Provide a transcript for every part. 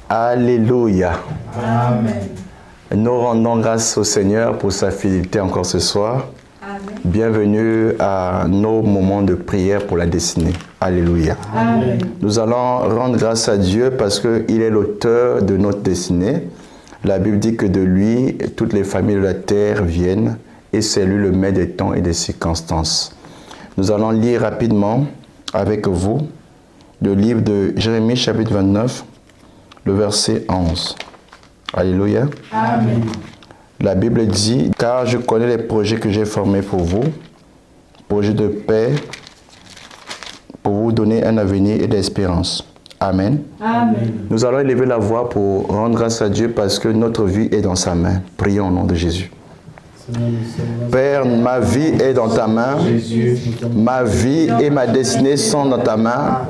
Alléluia. Amen. Nous rendons grâce au Seigneur pour sa fidélité encore ce soir. Amen. Bienvenue à nos moments de prière pour la destinée. Alléluia. Amen. Nous allons rendre grâce à Dieu parce qu'il est l'auteur de notre destinée. La Bible dit que de lui, toutes les familles de la terre viennent et c'est lui le maître des temps et des circonstances. Nous allons lire rapidement avec vous le livre de Jérémie chapitre 29, le verset 11. Alléluia. Amen. La Bible dit, car je connais les projets que j'ai formés pour vous, projets de paix, pour vous donner un avenir et de l'espérance. Amen. Amen. Nous allons élever la voix pour rendre grâce à Dieu parce que notre vie est dans sa main. Prions au nom de Jésus. Père, ma vie est dans ta main. Ma vie et ma destinée sont dans ta main.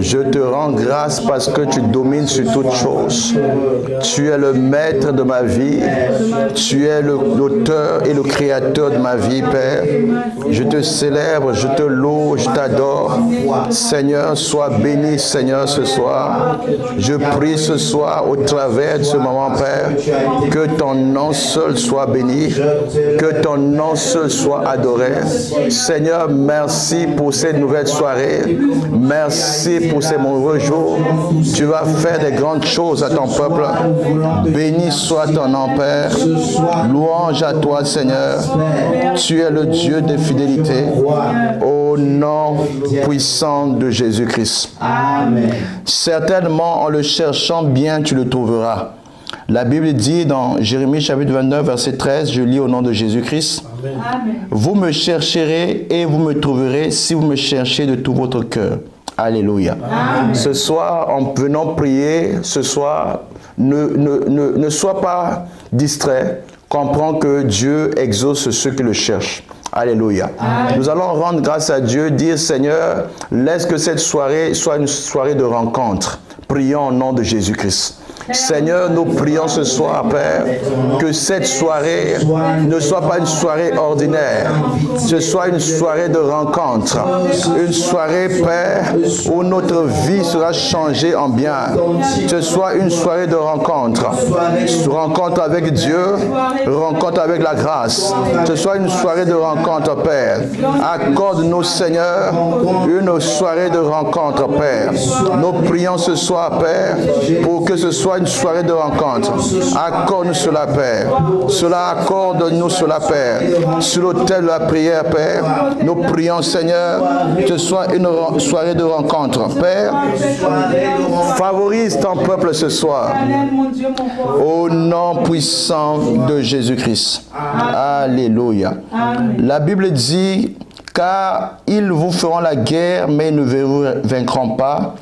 Je te rends grâce parce que tu domines sur toutes choses. Tu es le maître de ma vie. Tu es l'auteur et le créateur de ma vie, Père. Je te célèbre, je te loue, je t'adore. Seigneur, sois béni, Seigneur, ce soir. Je prie ce soir au travers de ce moment, Père, que ton nom seul soit béni. Que ton nom seul soit adoré. Seigneur, merci pour cette nouvelle soirée. Merci pour ces nombreux jours. Tu vas faire des grandes choses à ton peuple. Béni soit ton nom, Père. Louange à toi, Seigneur. Tu es le Dieu de fidélité. Au nom puissant de Jésus-Christ. Amen. Certainement, en le cherchant bien, tu le trouveras. La Bible dit dans Jérémie chapitre 29, verset 13, je lis au nom de Jésus-Christ. Amen. Vous me chercherez et vous me trouverez si vous me cherchez de tout votre cœur. Alléluia. Amen. Ce soir, en venant prier, ce soir, ne sois pas distrait. Comprends que Dieu exauce ceux qui le cherchent. Alléluia. Amen. Nous allons rendre grâce à Dieu, dire Seigneur, laisse que cette soirée soit une soirée de rencontre. Prions au nom de Jésus-Christ. Seigneur, nous prions ce soir, Père, que cette soirée ne soit pas une soirée ordinaire, ce soit une soirée de rencontre, une soirée, Père, où notre vie sera changée en bien, ce soit une soirée de rencontre, rencontre avec Dieu, rencontre avec la grâce, ce soit une soirée de rencontre, Père. Accorde-nous, Seigneur, une soirée de rencontre, Père. Nous prions ce soir, Père, pour que ce soit une soirée de rencontre. Accorde-nous cela, Père. Cela accorde-nous cela, Père. Sur l'autel de la prière, Père, nous prions, Seigneur, que ce soit une soirée de rencontre. Père, favorise ton peuple ce soir. Au nom puissant de Jésus-Christ. Alléluia. La Bible dit, car ils vous feront la guerre, mais ils ne vous vaincront pas.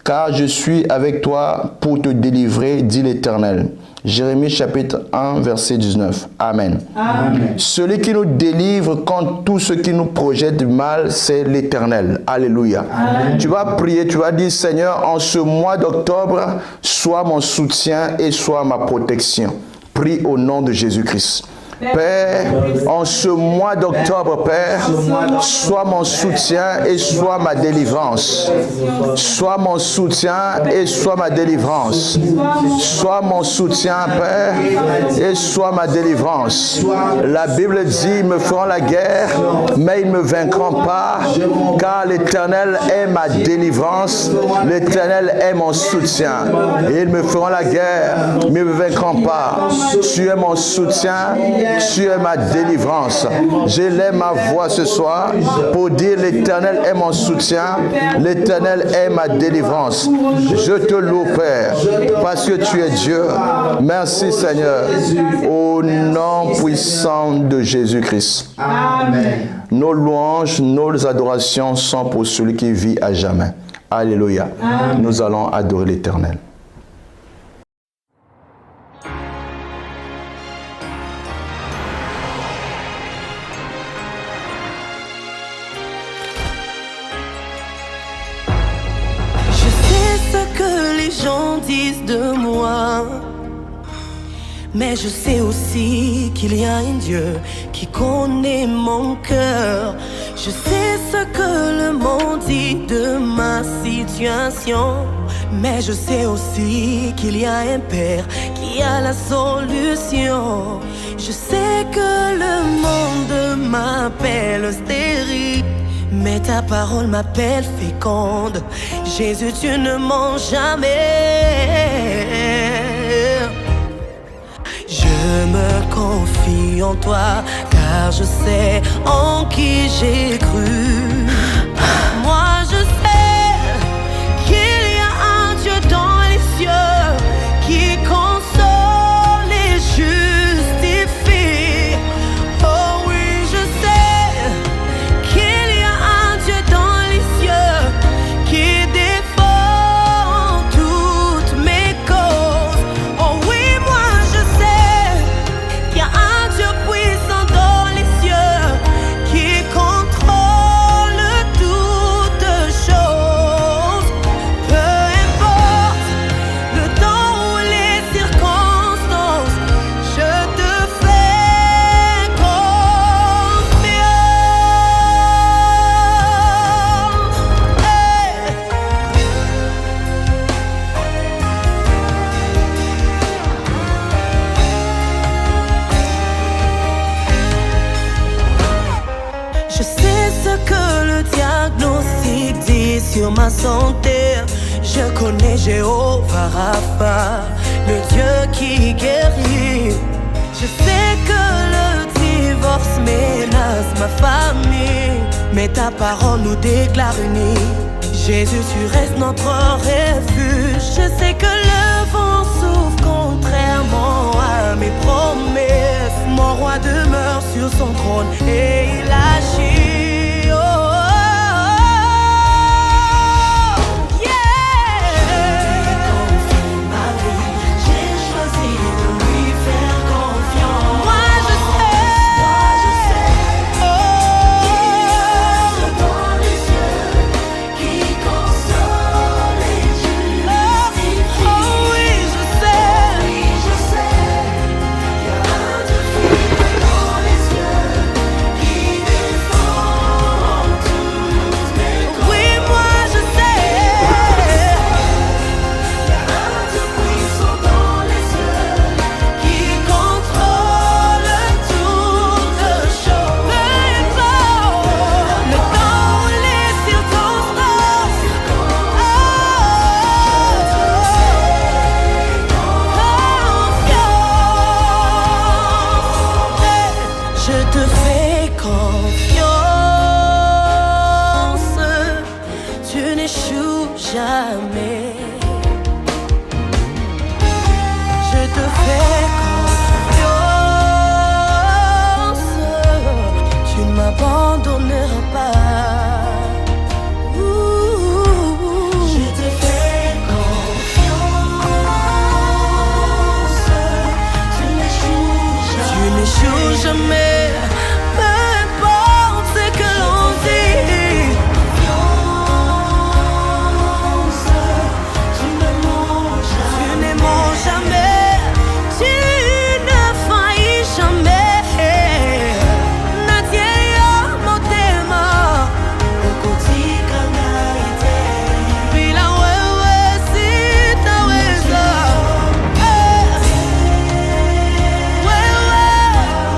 Car je suis avec toi pour te délivrer, dit l'Éternel. Jérémie chapitre 1, verset 19. Amen. Amen. Celui qui nous délivre contre tout ce qui nous projette du mal, c'est l'Éternel. Alléluia. Amen. Tu vas prier, tu vas dire, Seigneur, en ce mois d'octobre, sois mon soutien et sois ma protection. Prie au nom de Jésus-Christ. Père, en ce mois d'octobre, Père, sois mon soutien et sois ma délivrance. Sois mon soutien et sois ma délivrance. Sois mon soutien, Père, et sois ma délivrance. La Bible dit, ils me feront la guerre, mais ils ne me vaincront pas, car l'Éternel est ma délivrance, l'Éternel est mon soutien. Et ils me feront la guerre, mais ils ne me vaincront pas. Tu es mon soutien, tu es ma délivrance. J'élève ma voix ce soir pour dire l'Éternel est mon soutien, l'Éternel est ma délivrance. Je te loue, Père, parce que tu es Dieu. Merci, Seigneur, au nom puissant de Jésus-Christ. Amen. Nos louanges, nos adorations sont pour celui qui vit à jamais. Alléluia. Amen. Nous allons adorer l'Éternel. Les gens disent de moi, mais je sais aussi qu'il y a un Dieu qui connaît mon cœur. Je sais ce que le monde dit de ma situation, Mais je sais aussi qu'il y a un Père qui a la solution. Je sais que le monde m'appelle stérile, mais ta parole m'appelle féconde. Jésus, tu ne mens jamais. Je me confie en toi, car je sais en qui j'ai cru. Moi je sais qu'il y a un Dieu dans les cieux qui console et justifie. Oh oui, je sais qu'il y a un Dieu dans les cieux qui défend toutes mes causes. Oh oui, moi je sais qu'il y a un Dieu puissant dans les cieux qui contrôle toutes choses. Peu importe le temps ou les circonstances, je te fais confiance. Hey. Je sais ce que le diagnostic dit sur ma santé. Je connais Jéhovah Rapha, le Dieu qui guérit. Je sais que le divorce menace ma famille, mais ta parole nous déclare unis. Jésus, tu restes notre refuge. Je sais que le vent souffle contrairement à mes promesses. Mon roi demeure sur son trône et il agit. Oh, oh, oh. Yeah. J'ai choisi de lui faire confiance. Moi je sais, oh, dans les cieux qui console et justifie. Oh oui, je sais, il y a un Dieu dans les cieux qui défend toutes mes causes. Oui, moi je sais, il y a un Dieu puissant dans les cieux qui contrôle toutes choses. Peu importe le temps ou les circonstances, je te fais confiance. Tu n'échoues jamais. Je te fais confiance. Tu ne m'abandonneras pas. Je te fais confiance. Tu n'échoues jamais. Peu importe ce que l'on dit. Tu ne mens jamais. Tu ne faillis jamais. Nadia motema ukutika naite bila wewe sitaweza. Wewe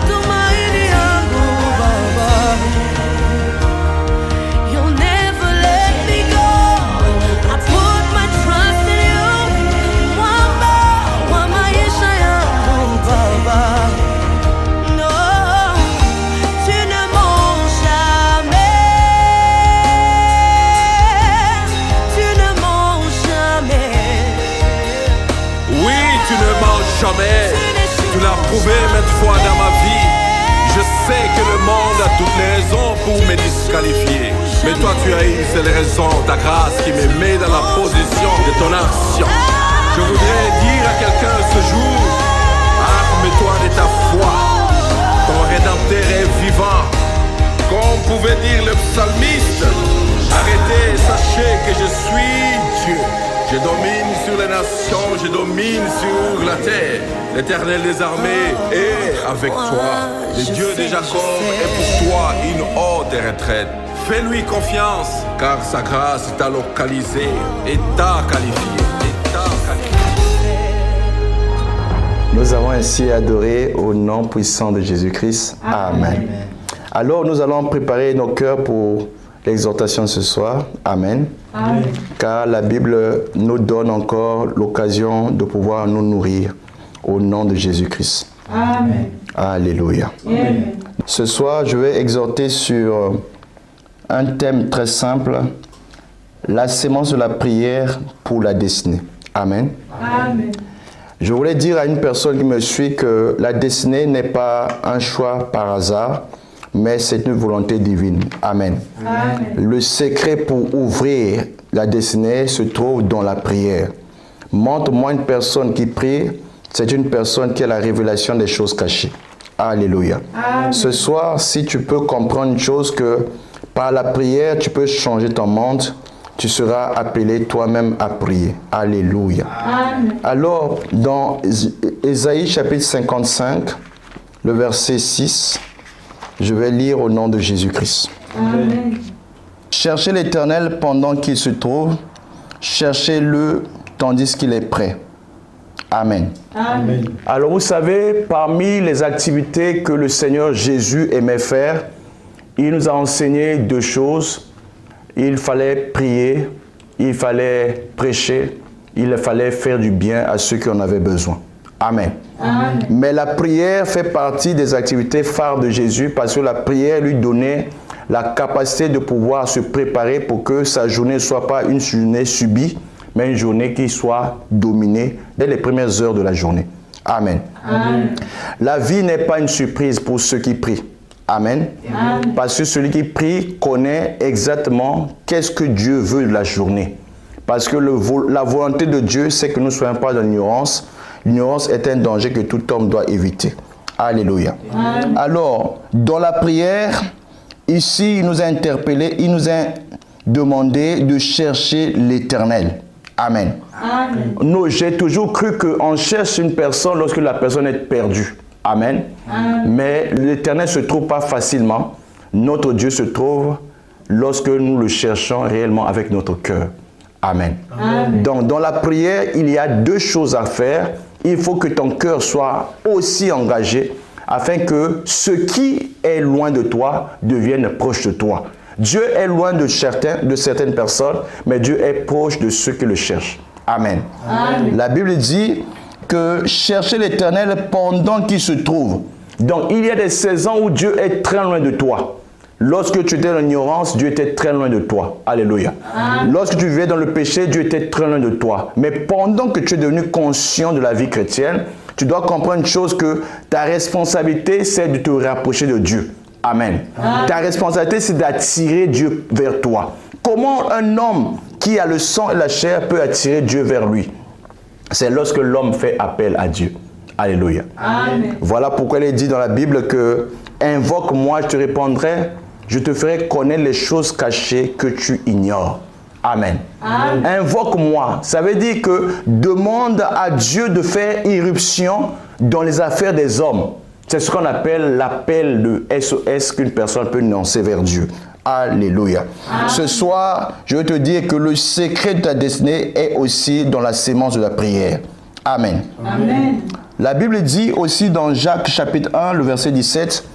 tumaini yangu Baba. You'll never let me go. I put my trust in you. Mwamba wa maisha yangu Baba. No, tu ne mens jamais. Tu ne mens jamais. Oui, tu ne manges jamais. Tu l'as prouvé maintes fois dans ma vie. Je sais que le monde a toutes les raisons pour me disqualifier. Mais toi tu as une seule raison, ta grâce qui me met dans la position de ton action. Je voudrais dire à quelqu'un ce jour, arme-toi de ta foi. Ton rédempteur est vivant. Comme pouvait dire le psalmiste, arrêtez, sachez que je suis Dieu. Je domine sur les nations, je domine sur la terre. L'Éternel des armées est avec toi. Le Dieu de Jacob est pour toi une haute retraite. Fais-lui confiance, car sa grâce t'a localisé et t'a qualifié. Nous avons ainsi adoré au nom puissant de Jésus-Christ. Amen. Alors nous allons préparer nos cœurs pour l'exhortation ce soir. Amen. Amen. Car la Bible nous donne encore l'occasion de pouvoir nous nourrir au nom de Jésus-Christ. Amen. Alléluia. Amen. Ce soir, je vais exhorter sur un thème très simple, la sémence de la prière pour la destinée. Amen. Amen. Je voulais dire à une personne qui me suit que la destinée n'est pas un choix par hasard, mais c'est une volonté divine. Amen. Amen. Le secret pour ouvrir la destinée se trouve dans la prière. Montre-moi une personne qui prie, c'est une personne qui a la révélation des choses cachées. Alléluia. Amen. Ce soir, si tu peux comprendre une chose, que par la prière, tu peux changer ton monde, tu seras appelé toi-même à prier. Alléluia. Amen. Alors, dans Ésaïe chapitre 55, le verset 6, je vais lire au nom de Jésus-Christ. Amen. Cherchez l'Éternel pendant qu'il se trouve, cherchez-le tandis qu'il est prêt. Amen. Amen. Alors vous savez, parmi les activités que le Seigneur Jésus aimait faire, il nous a enseigné deux choses. Il fallait prier, il fallait prêcher, il fallait faire du bien à ceux qui en avaient besoin. Amen. Amen. Mais la prière fait partie des activités phares de Jésus parce que la prière lui donnait la capacité de pouvoir se préparer pour que sa journée ne soit pas une journée subie, mais une journée qui soit dominée dès les premières heures de la journée. Amen. Amen. La vie n'est pas une surprise pour ceux qui prient. Amen. Amen. Parce que celui qui prie connaît exactement qu'est-ce que Dieu veut de la journée. Parce que la volonté de Dieu, c'est que nous ne soyons pas dans l'ignorance. L'ignorance est un danger que tout homme doit éviter. Alléluia. Amen. Alors, dans la prière, ici, il nous a interpellés, il nous a demandé de chercher l'Éternel. Amen. Amen. Non, j'ai toujours cru qu'on cherche une personne lorsque la personne est perdue. Amen. Amen. Mais l'Éternel ne se trouve pas facilement. Notre Dieu se trouve lorsque nous le cherchons réellement avec notre cœur. Amen. Amen. Donc, dans la prière, il y a deux choses à faire. Il faut que ton cœur soit aussi engagé afin que ce qui est loin de toi devienne proche de toi. Dieu est loin de certaines personnes, mais Dieu est proche de ceux qui le cherchent. Amen. Amen. La Bible dit que cherchez l'Éternel pendant qu'il se trouve. Donc, il y a des saisons où Dieu est très loin de toi. Lorsque tu étais dans l'ignorance, Dieu était très loin de toi. Alléluia. Amen. Lorsque tu vivais dans le péché, Dieu était très loin de toi. Mais pendant que tu es devenu conscient de la vie chrétienne, tu dois comprendre une chose, que ta responsabilité, c'est de te rapprocher de Dieu. Amen. Amen. Ta responsabilité, c'est d'attirer Dieu vers toi. Comment un homme qui a le sang et la chair peut attirer Dieu vers lui? C'est lorsque l'homme fait appel à Dieu. Alléluia. Amen. Voilà pourquoi il est dit dans la Bible que « Invoque-moi, je te répondrai, je te ferai connaître les choses cachées que tu ignores. » Amen. Amen. Invoque-moi, ça veut dire que demande à Dieu de faire irruption dans les affaires des hommes. C'est ce qu'on appelle l'appel de SOS qu'une personne peut lancer vers Dieu. Alléluia. Amen. Ce soir, je veux te dire que le secret de ta destinée est aussi dans la sémence de la prière. Amen. Amen. La Bible dit aussi dans Jacques chapitre 1, le verset 17,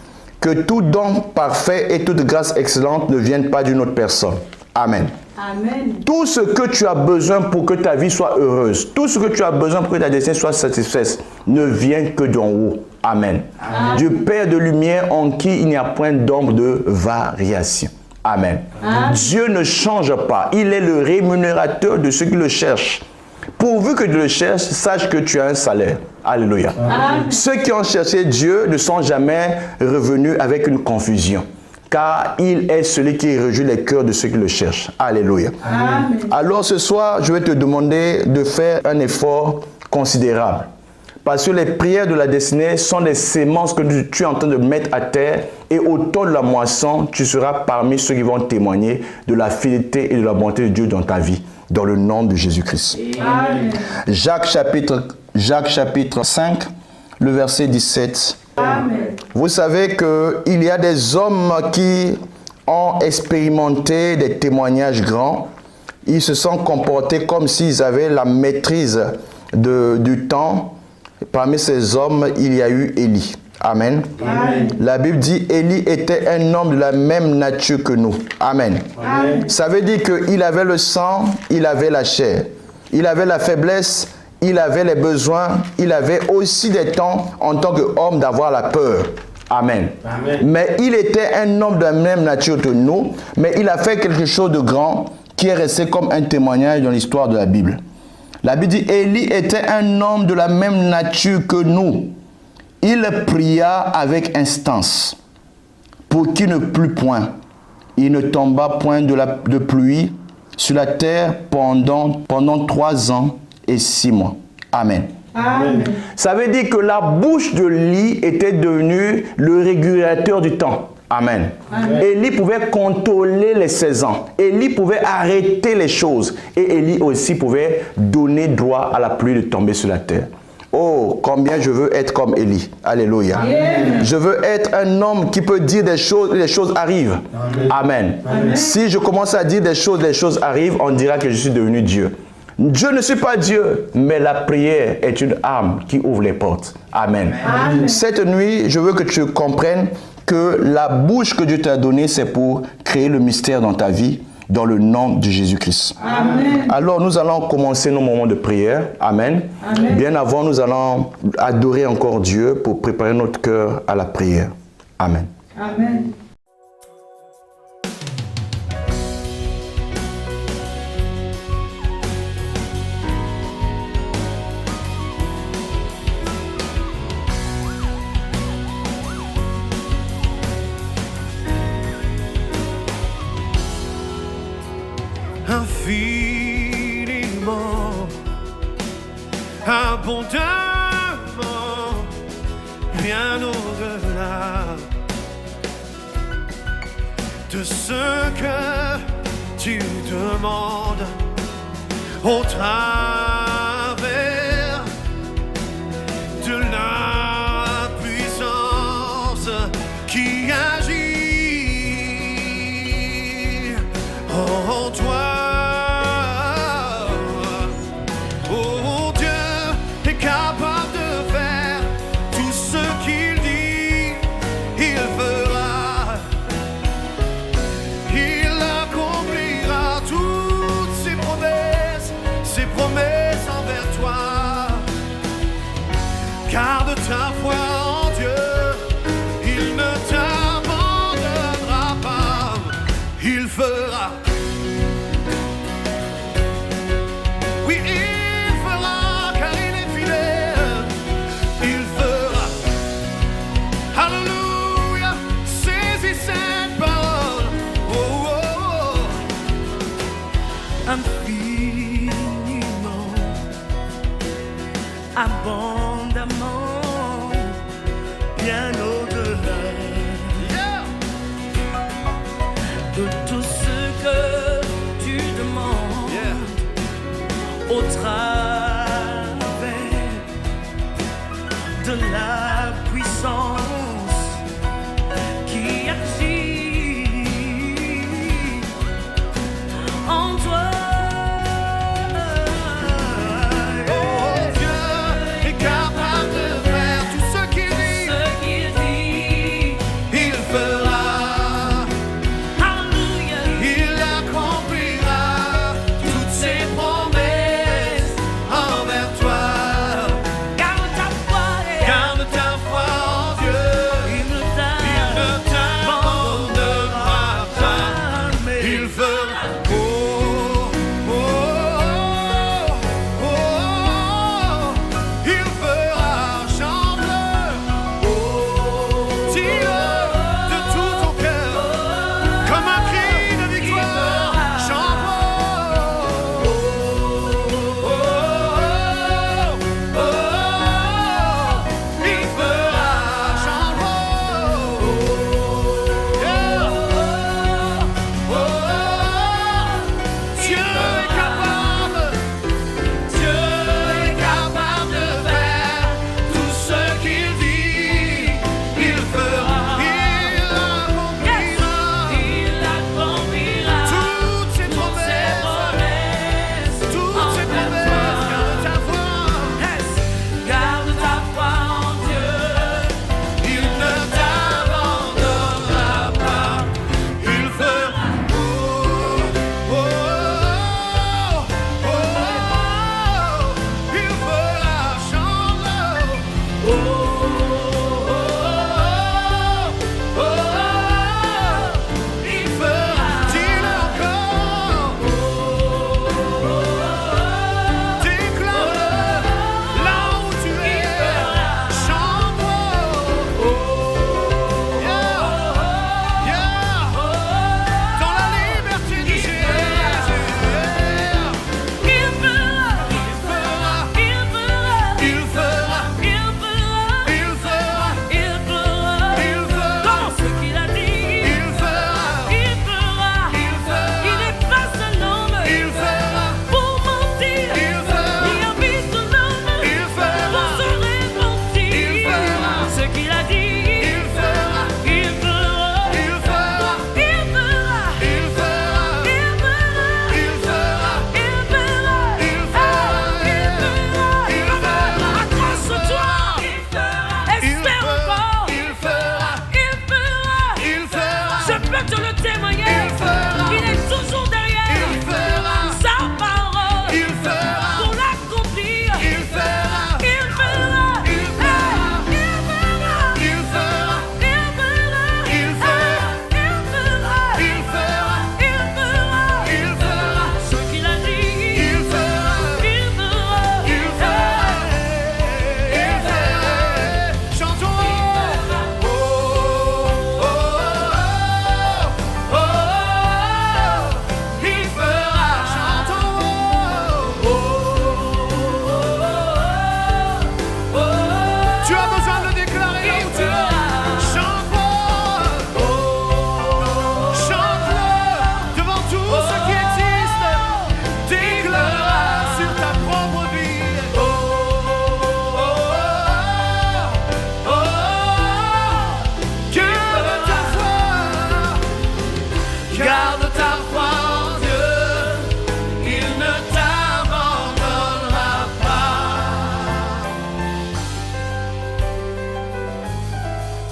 que tout don parfait et toute grâce excellente ne viennent pas d'une autre personne. Amen. Amen. Tout ce que tu as besoin pour que ta vie soit heureuse, tout ce que tu as besoin pour que ta destinée soit satisfaite, ne vient que d'en haut. Amen. Amen. Du Père de lumière en qui il n'y a point d'ombre de variation. Amen. Amen. Dieu ne change pas. Il est le rémunérateur de ceux qui le cherchent. Pourvu que tu le cherches, sache que tu as un salaire. Alléluia. Amen. Ceux qui ont cherché Dieu ne sont jamais revenus avec une confusion, car il est celui qui réjouit les cœurs de ceux qui le cherchent. Alléluia. Amen. Alors ce soir, je vais te demander de faire un effort considérable. Parce que les prières de la destinée sont des sémences que tu es en train de mettre à terre, et au temps de la moisson, tu seras parmi ceux qui vont témoigner de la fidélité et de la bonté de Dieu dans ta vie, dans le nom de Jésus-Christ. Amen. Jacques chapitre 5, le verset 17. Amen. Vous savez qu'il y a des hommes qui ont expérimenté des témoignages grands. Ils se sont comportés comme s'ils avaient la maîtrise du temps. Parmi ces hommes, il y a eu Élie. Amen. Amen. La Bible dit Élie était un homme de la même nature que nous. Amen. Amen. Ça veut dire qu'il avait le sang, il avait la chair. Il avait la faiblesse, il avait les besoins, il avait aussi des temps en tant qu'homme d'avoir la peur. Amen. Amen. Mais il était un homme de la même nature que nous, mais il a fait quelque chose de grand qui est resté comme un témoignage dans l'histoire de la Bible. La Bible dit Élie était un homme de la même nature que nous. Il pria avec instance pour qu'il ne plût point. Il ne tomba point de pluie sur la terre pendant 3 ans et 6 mois. Amen. Amen. Ça veut dire que la bouche de Élie était devenue le régulateur du temps. Amen. Amen. Élie pouvait contrôler les saisons. Élie pouvait arrêter les choses. Et Élie aussi pouvait donner droit à la pluie de tomber sur la terre. Oh, combien je veux être comme Élie. Alléluia. Amen. Je veux être un homme qui peut dire des choses et les choses arrivent. Amen. Amen. Si je commence à dire des choses, les choses arrivent, on dira que je suis devenu Dieu. Je ne suis pas Dieu, mais la prière est une arme qui ouvre les portes. Amen. Amen. Cette nuit, je veux que tu comprennes que la bouche que Dieu t'a donnée, c'est pour créer le mystère dans ta vie, dans le nom de Jésus-Christ. Amen. Alors, nous allons commencer nos moments de prière. Amen. Amen. Bien avant, nous allons adorer encore Dieu pour préparer notre cœur à la prière. Amen. Amen. Infiniment, abondamment, bien au-delà de ce que tu demandes au travers de la puissance qui agit en toi. Garde ta foi en Dieu, il ne t'abandonnera pas, il fera. Oui, il fera, car il est fidèle, il fera. Alléluia, saisis cette parole. Oh, oh, oh. Infiniment, abondamment, bien au-delà de tout ce que tu demandes au travers de la puissance qui agit en toi. Garde ta foi en Dieu.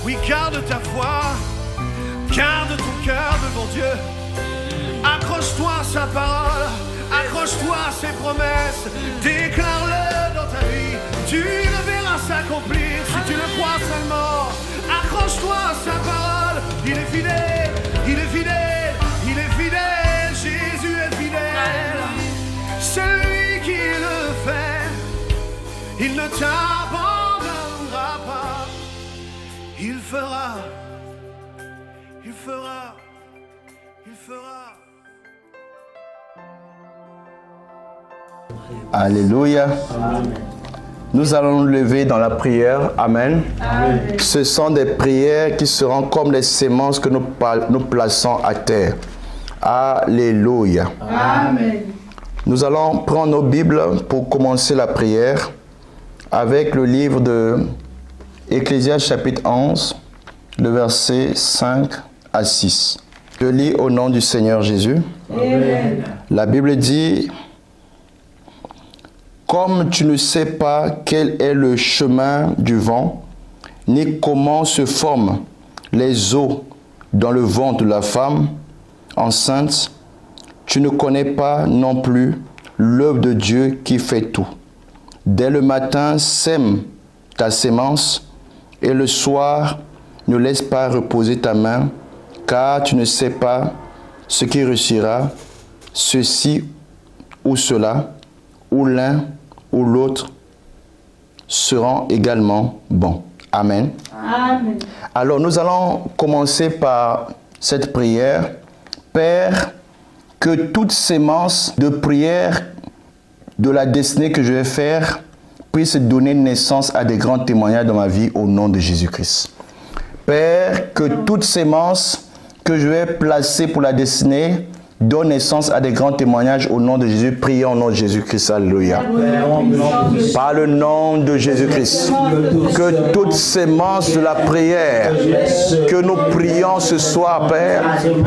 Oui, garde ta foi, garde ton cœur devant Dieu. Accroche-toi à sa parole, accroche-toi à ses promesses, déclare-le dans ta vie, tu le verras s'accomplir si tu le crois seulement. Accroche-toi à sa parole, il est fidèle, il est fidèle, il est fidèle, Jésus est fidèle. C'est lui qui le fait, il ne t'abandonnera pas. Il fera, il fera, il fera. Alléluia. Nous allons nous lever dans la prière. Amen. Amen. Ce sont des prières qui seront comme les semences que nous plaçons à terre. Alléluia. Amen. Nous allons prendre nos Bibles pour commencer la prière avec le livre de Ecclésiaste chapitre 11, le verset 5 à 6. Je lis au nom du Seigneur Jésus. Amen. La Bible dit: comme tu ne sais pas quel est le chemin du vent, ni comment se forment les eaux dans le ventre de la femme enceinte, tu ne connais pas non plus l'œuvre de Dieu qui fait tout. Dès le matin, sème ta sémence, et le soir, ne laisse pas reposer ta main, car tu ne sais pas ce qui réussira, ceci ou cela, ou l'un ou l'autre seront également bons. Amen. Amen. Alors nous allons commencer par cette prière. Père, que toute sémence de prière de la destinée que je vais faire puisse donner naissance à des grands témoignages dans ma vie au nom de Jésus-Christ. Père, que toute sémence que je vais placer pour la destinée donne naissance à des grands témoignages au nom de Jésus. Prions au nom de Jésus-Christ. Alléluia. Par le nom de Jésus-Christ, que toute sémence de la prière que nous prions ce soir, Père,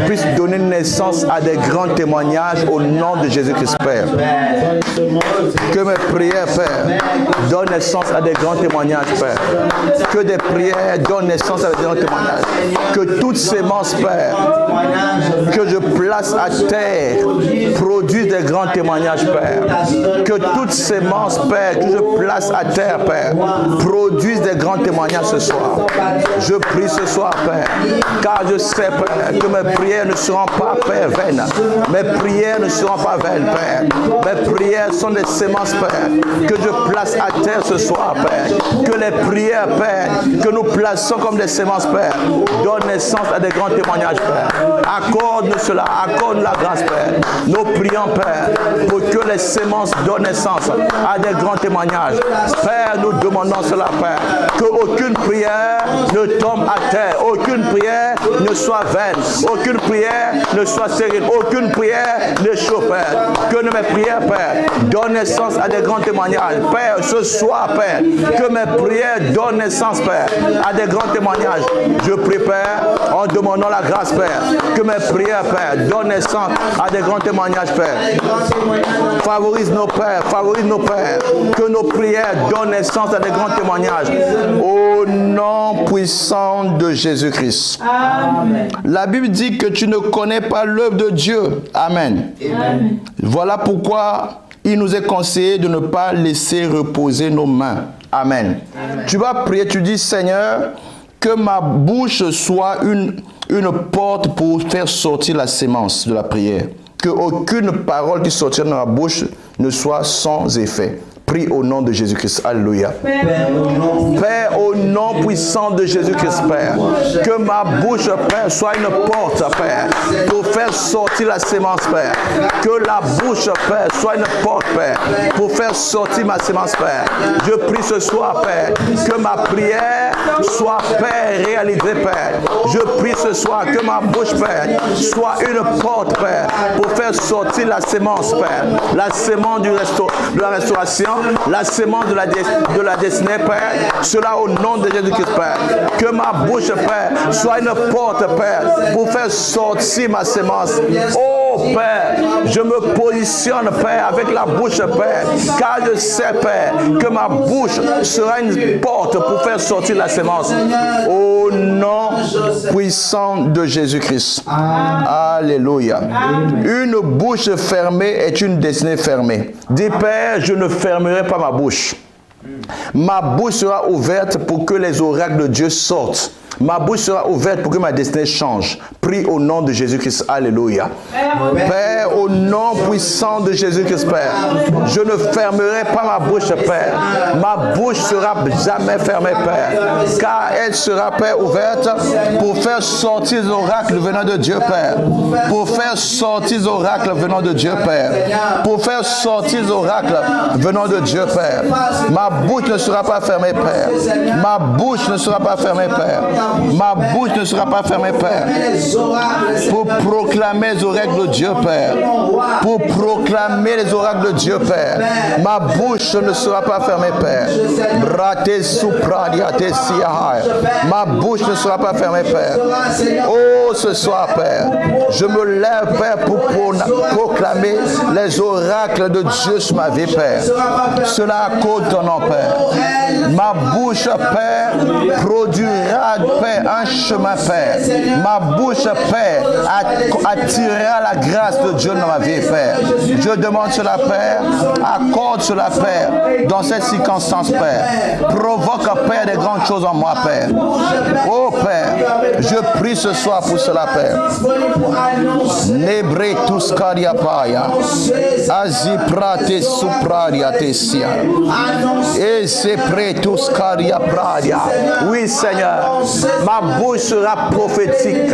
puisse donner naissance à des grands témoignages au nom de Jésus-Christ, Père. Que mes prières, Père, donnent naissance à des grands témoignages, Père. Que des prières donnent naissance à des grands témoignages. Que toute sémence, Père, que je place à terre produise des grands témoignages, Père. Que toute sémence, Père, que je place à terre, Père, produise des grands témoignages ce soir. Je prie ce soir, Père, car je sais, Père, que mes prières ne seront pas, Père, vaines. Mes prières ne seront pas vaines, Père. Mes prières sont des sémences, Père, que je place à terre ce soir, Père. Que les prières, Père, que nous plaçons comme des sémences, Père, donnent naissance à des grands témoignages, Père. Accorde-nous cela, accorde-nous la grâce, Père. Nous prions, Père, pour que les sémences donnent naissance à des grands témoignages. Père, nous demandons cela, Père, qu'aucune prière ne tombe à terre, aucune prière ne soit vaine, aucune prière ne soit stérile, aucune prière ne chauffe, Père. Que mes prières, Père, donnent naissance à des grands témoignages. Père, ce soir, Père, que mes prières donnent naissance, Père, à des grands témoignages. Je prie, Père, en demandant la grâce, Père, que mes prières, Père, donnent naissance à des grands témoignages, Père. Favorise nos pères, favorise nos pères, que nos prières donnent naissance à des grands témoignages. Au nom puissant de Jésus-Christ. Amen. La Bible dit que tu ne connais pas l'œuvre de Dieu. Amen. Amen. Voilà pourquoi il nous est conseillé de ne pas laisser reposer nos mains. Amen. Amen. Tu vas prier, tu dis, Seigneur, que ma bouche soit une porte pour faire sortir la sémence de la prière. Que aucune parole qui sortira de ma bouche ne soit sans effet. Prie au nom de Jésus-Christ. Alléluia. Père, au nom puissant de Jésus-Christ, Père, que ma bouche, Père, soit une porte, Père, pour faire sortir la sémence, Père. Que la bouche, Père, soit une porte, Père, pour faire sortir ma sémence, Père. Je prie ce soir, Père, que ma prière soit, Père, réalisée, Père. Je prie ce soir que ma bouche, Père, soit une porte, Père, pour faire sortir la sémence, Père. La sémence de la restauration, la sémence de la destinée, Père. Cela au nom de Jésus-Christ, Père. Que ma bouche, Père, soit une porte, Père, pour faire sortir ma sémence. Oh, Oh Père, je me positionne, Père, avec la bouche, Père, car je sais, Père, que ma bouche sera une porte pour faire sortir la sémence. Au nom puissant de Jésus-Christ. Alléluia. Une bouche fermée est une destinée fermée. Dis, Père, je ne fermerai pas ma bouche. Ma bouche sera ouverte pour que les oracles de Dieu sortent. Ma bouche sera ouverte pour que ma destinée change. Prie au nom de Jésus-Christ. Alléluia. Père, au nom puissant de Jésus-Christ, Père, je ne fermerai pas ma bouche, Père. Ma bouche sera jamais fermée, Père. Car elle sera, Père, ouverte pour faire sortir les oracles venant de Dieu, Père. Pour faire sortir les oracles venant de Dieu, Père. Pour faire sortir les oracles venant de Dieu, Père. Ma bouche ne sera pas fermée, Père. Ma bouche ne sera pas fermée, Père. Ma bouche ne sera pas fermée, Père. Pour proclamer les oracles de Dieu, Père. Pour proclamer les oracles de Dieu, Père. Ma bouche ne sera pas fermée, Père. Ma bouche ne sera pas fermée, Père. Oh, ce soir, Père, je me lève, Père, pour proclamer les oracles de Dieu sur ma vie, Père. Cela à cause de ton nom, Père. Ma bouche, Père, produira, Père, un chemin, Père. Ma bouche, Père, attirera la grâce de Dieu dans ma vie, Père. Je demande cela, Père. Accorde cela, Père, dans cette circonstance, Père. Provoque, Père, des grandes choses en moi, Père. Oh, Père, je prie ce soir pour cela, Père. Nebre tous kariapaya. Aziprate supraria tesia. Et c'est prêt tous kariapradia. Oui, Seigneur. Ma bouche sera prophétique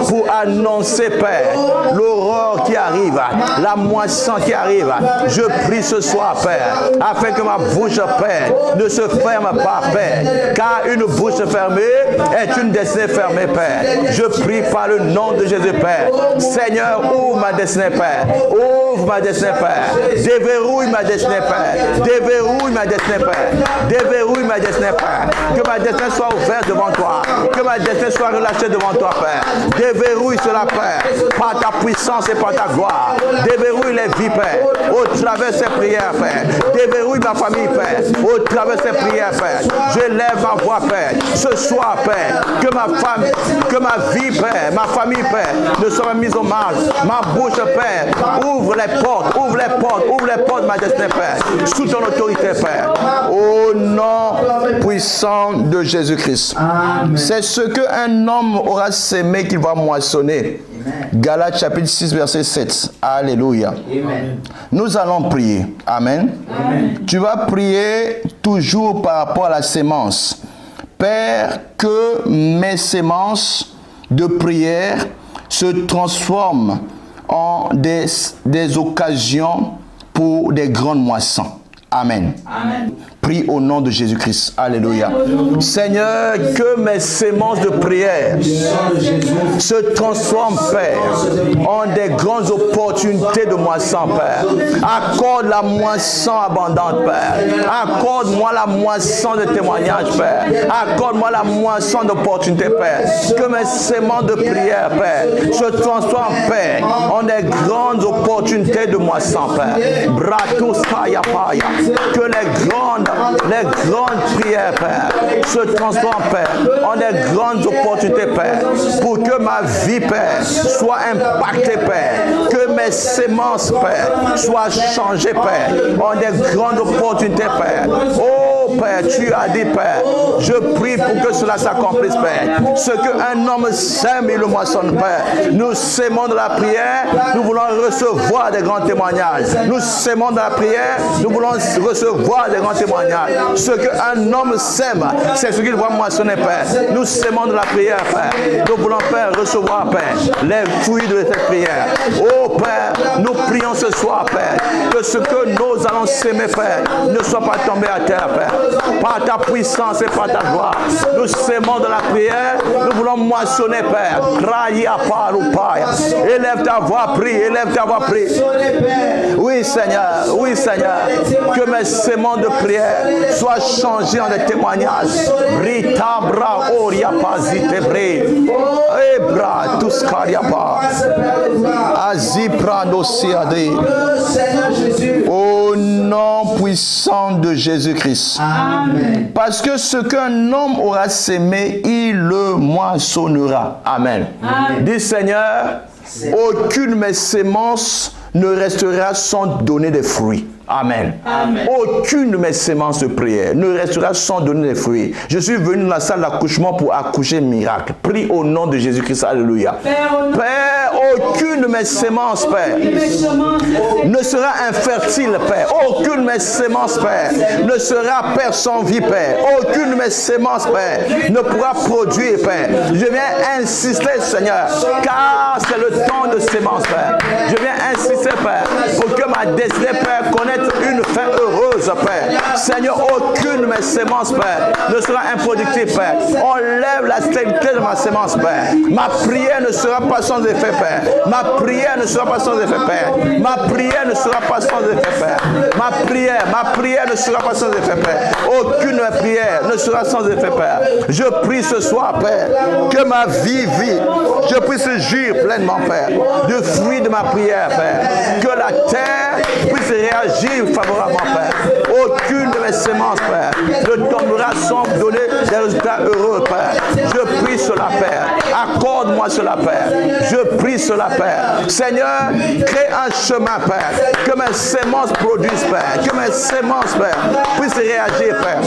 pour annoncer, Père, l'aurore qui arrive, la moisson qui arrive. Je prie ce soir, Père, afin que ma bouche, Père, ne se ferme pas, Père, car une bouche fermée est une destinée fermée, Père. Je prie par le nom de Jésus, Père. Seigneur, ouvre ma destinée, Père. Ouvre ma destinée, Père. Déverrouille ma destinée, Père. Déverrouille ma destinée, Père. Déverrouille ma destinée, Père. Que ma destinée soit ouverte devant toi. Que ma destinée soit relâchée devant toi, Père. Déverrouille cela, Père, par ta puissance et par ta gloire. Déverrouille les vies, Père, au travers de ces prières, Père. Déverrouille ma famille, Père, au travers de ces prières, Père. Je lève ma voix, Père, ce soir, Père, que ma femme, que ma vie, Père, ma famille, Père, ne soit mise au marge. Ma bouche, Père, ouvre les portes, ouvre les portes, ouvre les portes de ma destinée, Père, sous ton autorité, Père. Au nom puissant de Jésus-Christ. C'est ce qu'un homme aura sémé qu'il va moissonner. Galates chapitre 6 verset 7. Alléluia. Amen. Nous allons prier. Amen. Amen. Tu vas prier toujours par rapport à la sémence. Père, que mes sémences de prière se transforment en des occasions pour des grandes moissons. Amen. Amen. Prie au nom de Jésus-Christ. Alléluia. Seigneur, que mes sémences de prière se transforment, Père, en des grandes opportunités de moisson, Père. Accorde la moisson abondante, Père. Accorde-moi la moisson de témoignage, Père. Accorde-moi la moisson d'opportunités, Père. Que mes sémences de prière, Père, se transforment, Père, en des grandes opportunités de moisson, Père. Bratus kaya paya. Que les grandes prières, Père, se transforment, Père, en des grandes opportunités, Père, pour que ma vie, Père, soit impactée, Père, que mes sémences, Père, soient changées, Père, en des grandes opportunités, Père. Oh, Père, tu as dit, Père, je prie pour que cela s'accomplisse, Père. Ce qu'un homme sème, il le moissonne, Père. Nous sémons de la prière, nous voulons recevoir des grands témoignages. Nous sémons de la prière, nous voulons recevoir des grands témoignages. Ce qu'un homme sème, c'est ce qu'il va moissonner, Père. Nous sémons de la prière, Père. Nous voulons, Père, recevoir, Père, les fruits de cette prière. Oh, Père, nous prions ce soir, Père, que ce que nous allons s'aimer, Père, ne soit pas tombé à terre, Père. Par ta puissance et par ta gloire, nous sémons de la prière, nous voulons moissonner, Père. Élève ta voix, prie, élève ta voix, prie. Oui, Seigneur, oui, Seigneur, que mes séments de prière soient changés en des témoignages. Rita bra oria pasite bre. Ebra tous kariapa. Aziprando siade. Au nom puissant de Jésus-Christ. Amen. Parce que ce qu'un homme aura sémé, il le moissonnera. Amen. Amen. Dis Seigneur, aucune de mes sémences ne restera sans donner des fruits. Amen. Amen. Aucune de mes sémences de prière ne restera sans donner des fruits. Je suis venu dans la salle d'accouchement pour accoucher miracle. Prie au nom de Jésus-Christ. Alléluia. Père, aucune de mes sémences, Père, ne sera infertile, Père. Aucune de mes sémences, Père, ne sera Père sans vie, Père. Aucune de mes sémences, Père, ne pourra produire, Père. Je viens insister, Seigneur, car c'est le temps de sémences, Père. Je viens insister, Père, pour que ma destinée, Père, connaisse une fin heureuse, Père. Seigneur, aucune de mes sémences, Père, ne sera improductive, Père. Enlève la stérilité de ma sémence, Père. Ma prière ne sera pas sans effet, Père. Ma prière ne sera pas sans effet, Père. Ma prière ne sera pas sans effet, Père. Ma prière ne sera pas sans effet, Père. Aucune prière ne sera sans effet, Père. Je prie ce soir, Père, que ma vie vit. Je prie ce jour pleinement, Père, du fruit de ma prière, Père. Que la terre puisse réagir favorablement, Père. Aucune de mes sémences, Père, ne tombera sans donner des résultats heureux, Père. Je prie cela, Père. Accorde-moi cela, Père. Je prie cela, Père. Seigneur, crée un chemin, Père. Que mes sémences produisent, Père. Que mes sémences, Père, puissent réagir, Père.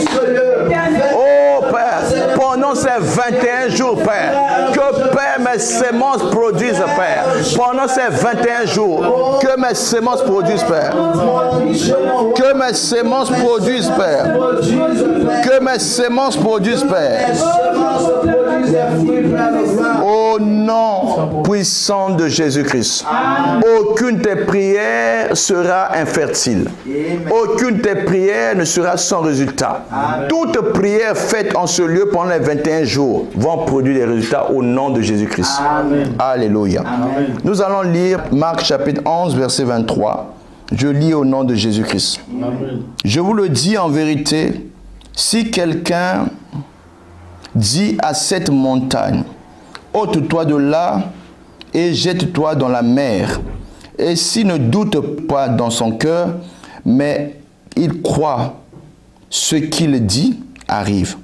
Oh, Père, pendant ces 21 jours, Père, que, Père, mes sémences produisent, Père. Pendant ces 21 jours, que mes sémences produisent, Père. Que mes sémences produisent, Père. Que mes sémences produisent, Père. Au nom puissant de Jésus-Christ. Aucune de tes prières sera infertile. Aucune de tes prières ne sera sans résultat. Toute prière faite en ce lieu pendant les 21 jours vont produire des résultats au nom de Jésus-Christ. Alléluia. Amen. Nous allons lire Marc chapitre 11, verset 23. Je lis au nom de Jésus-Christ. Je vous le dis en vérité, si quelqu'un dit à cette montagne, ôte-toi de là et jette-toi dans la mer, et s'il ne doute pas dans son cœur, mais il croit ce qu'il dit arrive,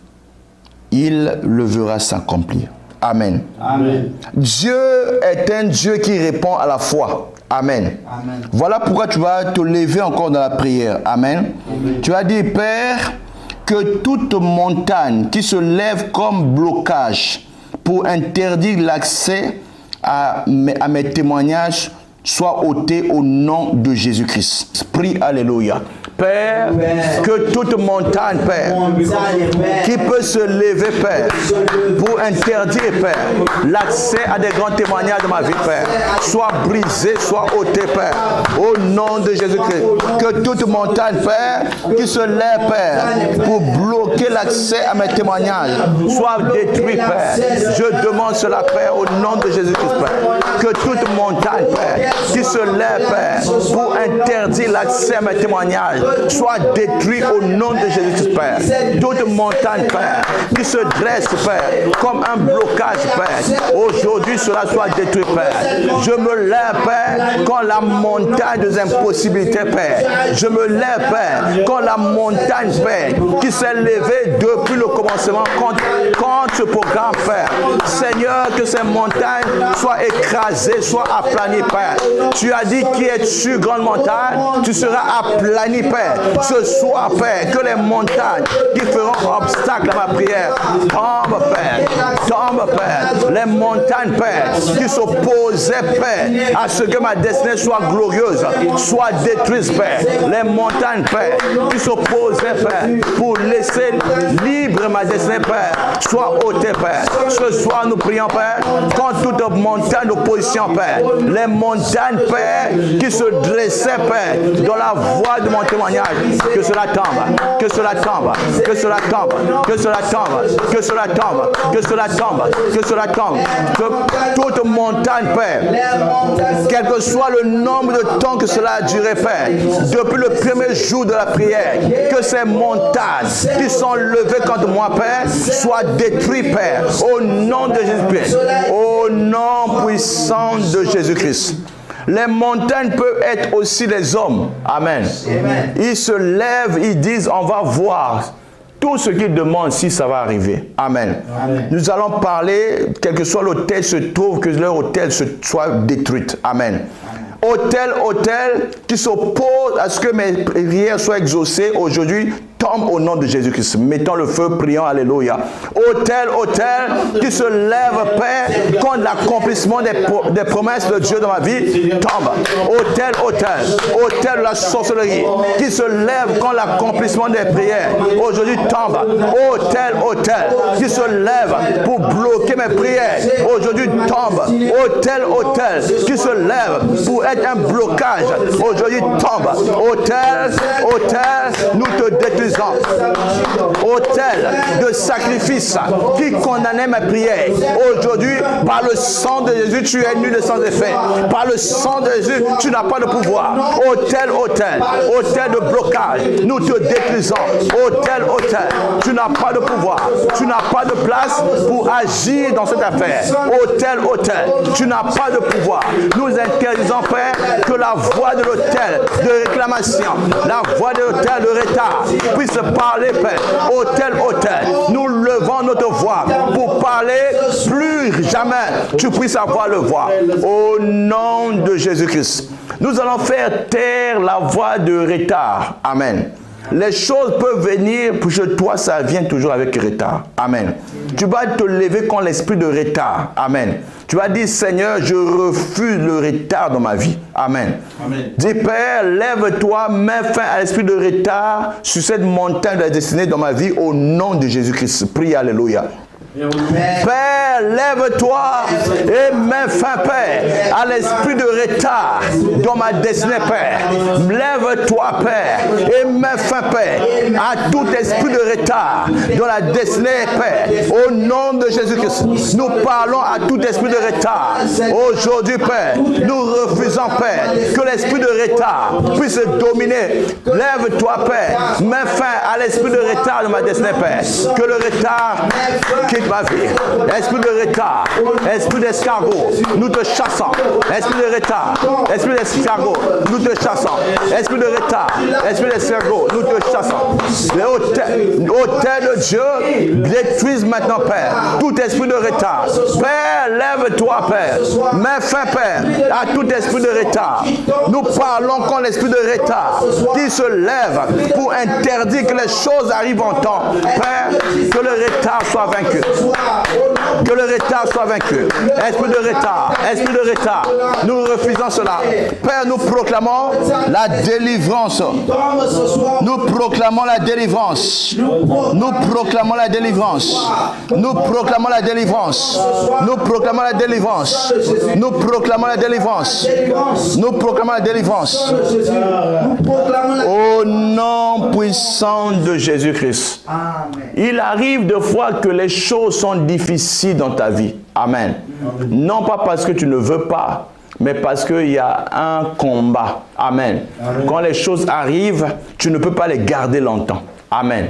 il le verra s'accomplir. Amen. Amen. Dieu est un Dieu qui répond à la foi. Amen. Amen. Voilà pourquoi tu vas te lever encore dans la prière. Amen. Amen. Tu as dit, Père, que toute montagne qui se lève comme blocage pour interdire l'accès à mes témoignages soit ôté au nom de Jésus-Christ. Prie, alléluia. Père, que toute montagne, Père, qui peut se lever, Père, pour interdire, Père, l'accès à des grands témoignages de ma vie, Père, soit brisée, soit ôtée, Père, au nom de Jésus-Christ. Que toute montagne, Père, qui se lève, Père, pour bloquer l'accès à mes témoignages, soit détruite, Père. Je demande cela, Père, au nom de Jésus-Christ, Père. Que toute montagne, Père, qui se lève, Père, pour interdire l'accès à mes témoignages, soit détruit au nom de Jésus-Christ, Père. Toute montagne, Père, qui se dresse, Père, comme un blocage, Père, aujourd'hui cela soit détruit, Père. Je me lève, Père, quand la montagne des impossibilités, Père. Je me lève, Père, quand la montagne, Père, qui s'est levée depuis le commencement contre ce programme, Père. Seigneur, que ces montagnes soient écrasées, soient aplanies, Père. Tu as dit qui est sur grande montagne, tu seras aplani, Père. Ce soir, Père, que les montagnes qui feront obstacle à ma prière tombent, Père. Tombent, Père. Les montagnes, Père, qui s'opposaient, Père, à ce que ma destinée soit glorieuse, soient détruites, Père. Les montagnes, Père, qui s'opposaient, Père, pour laisser libre ma destinée, Père, soient ôtées, Père. Ce soir, nous prions, Père, contre toute montagne d'opposition, Père. Les montagnes montagnes, Père, qui se dressaient, Père, dans la voie de mon témoignage, que cela tombe, que cela tombe, que cela tombe, que cela tombe, que cela tombe, que cela tombe, que cela tombe, que toute montagne, Père, quel que soit le nombre de temps que cela a duré, Père, depuis le premier jour de la prière, que ces montagnes qui sont levées contre moi, Père, soient détruites, Père, au nom de Jésus-Christ, au nom puissant de Jésus-Christ. Les montagnes peuvent être aussi les hommes. Amen. Ils se lèvent, ils disent, on va voir. Tout ce qu'ils demandent, si ça va arriver. Amen. Amen. Nous allons parler, quel que soit l'autel se trouve, que leur autel soit détruit. Amen. Autel qui s'oppose à ce que mes prières soient exaucées aujourd'hui, tombe au nom de Jésus-Christ. Mettons le feu, prions, alléluia. Autel qui se lève, Père, contre l'accomplissement des promesses de Dieu dans ma vie, tombe. Autel de la sorcellerie, qui se lève contre l'accomplissement des prières, aujourd'hui tombe. Autel, qui se lève pour bloquer mes prières, aujourd'hui tombe. Autel, qui se lève pour être un blocage, aujourd'hui tombe. Autel, nous te détruisons. Autel de sacrifice qui condamnait mes prières. Aujourd'hui, par le sang de Jésus, tu es nul de sans effet. Par le sang de Jésus, tu n'as pas de pouvoir. Autel de blocage, nous te détruisons. Autel, tu n'as pas de pouvoir. Tu n'as pas de place pour agir dans cette affaire. Autel, tu n'as pas de pouvoir. Nous interdisons, Père, que la voix de l'autel de réclamation, la voix de l'autel de retard puisse parler, Père. Autel, nous levons notre voix pour parler, plus jamais tu puisses avoir le voix. Au nom de Jésus-Christ, nous allons faire taire la voix de retard. Amen. Les choses peuvent venir, pour toi, ça vient toujours avec retard. Amen. Tu vas te lever contre l'esprit de retard. Amen. Tu vas dire, Seigneur, je refuse le retard dans ma vie. Amen. Amen. Dis, Père, lève-toi, mets fin à l'esprit de retard sur cette montagne de la destinée dans ma vie au nom de Jésus-Christ. Prie, alléluia. Père, lève-toi et mets fin, Père, à l'esprit de retard dans ma destinée, Père. Lève-toi, Père, et mets fin, Père, à tout esprit de retard dans la destinée, Père. Au nom de Jésus-Christ, nous parlons à tout esprit de retard. Aujourd'hui, Père, nous refusons, Père, que l'esprit de retard puisse dominer. Lève-toi, Père, mets fin à l'esprit de retard dans ma destinée, Père. Que le retard quitte ma vie. Esprit de retard, esprit d'escargot, nous te chassons. Esprit de retard, esprit d'escargot, nous te chassons. Esprit de retard, esprit d'escargot, nous te chassons. Les hôtels de Dieu détruisent maintenant, Père, tout esprit de retard. Père, lève-toi, Père. Mets fin, Père, à tout esprit de retard. Nous parlons contre l'esprit de retard qui se lève pour interdire que les choses arrivent en temps. Père, que le retard soit vaincu. Que le retard soit vaincu. Esprit de retard, nous refusons cela. Père, nous proclamons la délivrance. Nous proclamons la délivrance. Nous proclamons la délivrance. Nous proclamons la délivrance. Nous proclamons la délivrance. Nous proclamons la délivrance. Nous proclamons la délivrance. Au nom puissant de Jésus-Christ. Il arrive de fois que les choses sont difficiles dans ta vie. Amen. Non pas parce que tu ne veux pas, mais parce qu'il y a un combat. Amen. Quand les choses arrivent, tu ne peux pas les garder longtemps. Amen.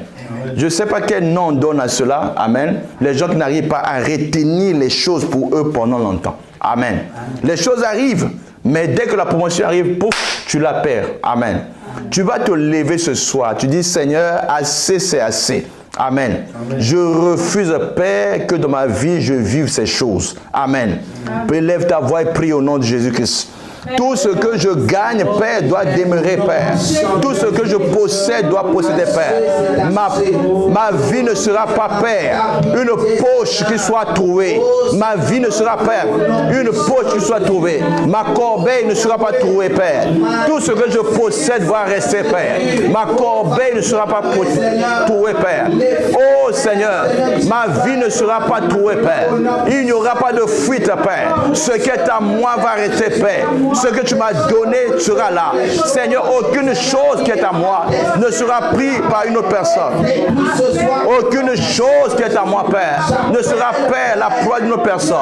Je ne sais pas quel nom on donne à cela. Amen. Les gens qui n'arrivent pas à retenir les choses pour eux pendant longtemps. Amen. Les choses arrivent, mais dès que la promotion arrive, pouf, tu la perds. Amen. Tu vas te lever ce soir. Tu dis, Seigneur, assez, c'est assez. Amen. Amen. Je refuse, Père, que dans ma vie, je vive ces choses. Amen. Élève ta voix et prie au nom de Jésus-Christ. Tout ce que je gagne, Père, doit demeurer, Père. Tout ce que je possède doit posséder, Père. Ma vie ne sera pas, Père, une poche qui soit trouée. Ma vie ne sera pas une poche qui soit trouvée. Ma corbeille ne sera pas trouée, Père. Tout ce que je possède va rester, Père. Ma corbeille ne sera pas trouée, Père. Oh Seigneur, ma vie ne sera pas trouée, Père. Il n'y aura pas de fuite, Père. Ce qui est à moi va rester, Père. Ce que tu m'as donné sera là. Seigneur, aucune chose qui est à moi ne sera prise par une autre personne. Aucune chose qui est à moi, Père, ne sera, Père, la proie d'une autre personne.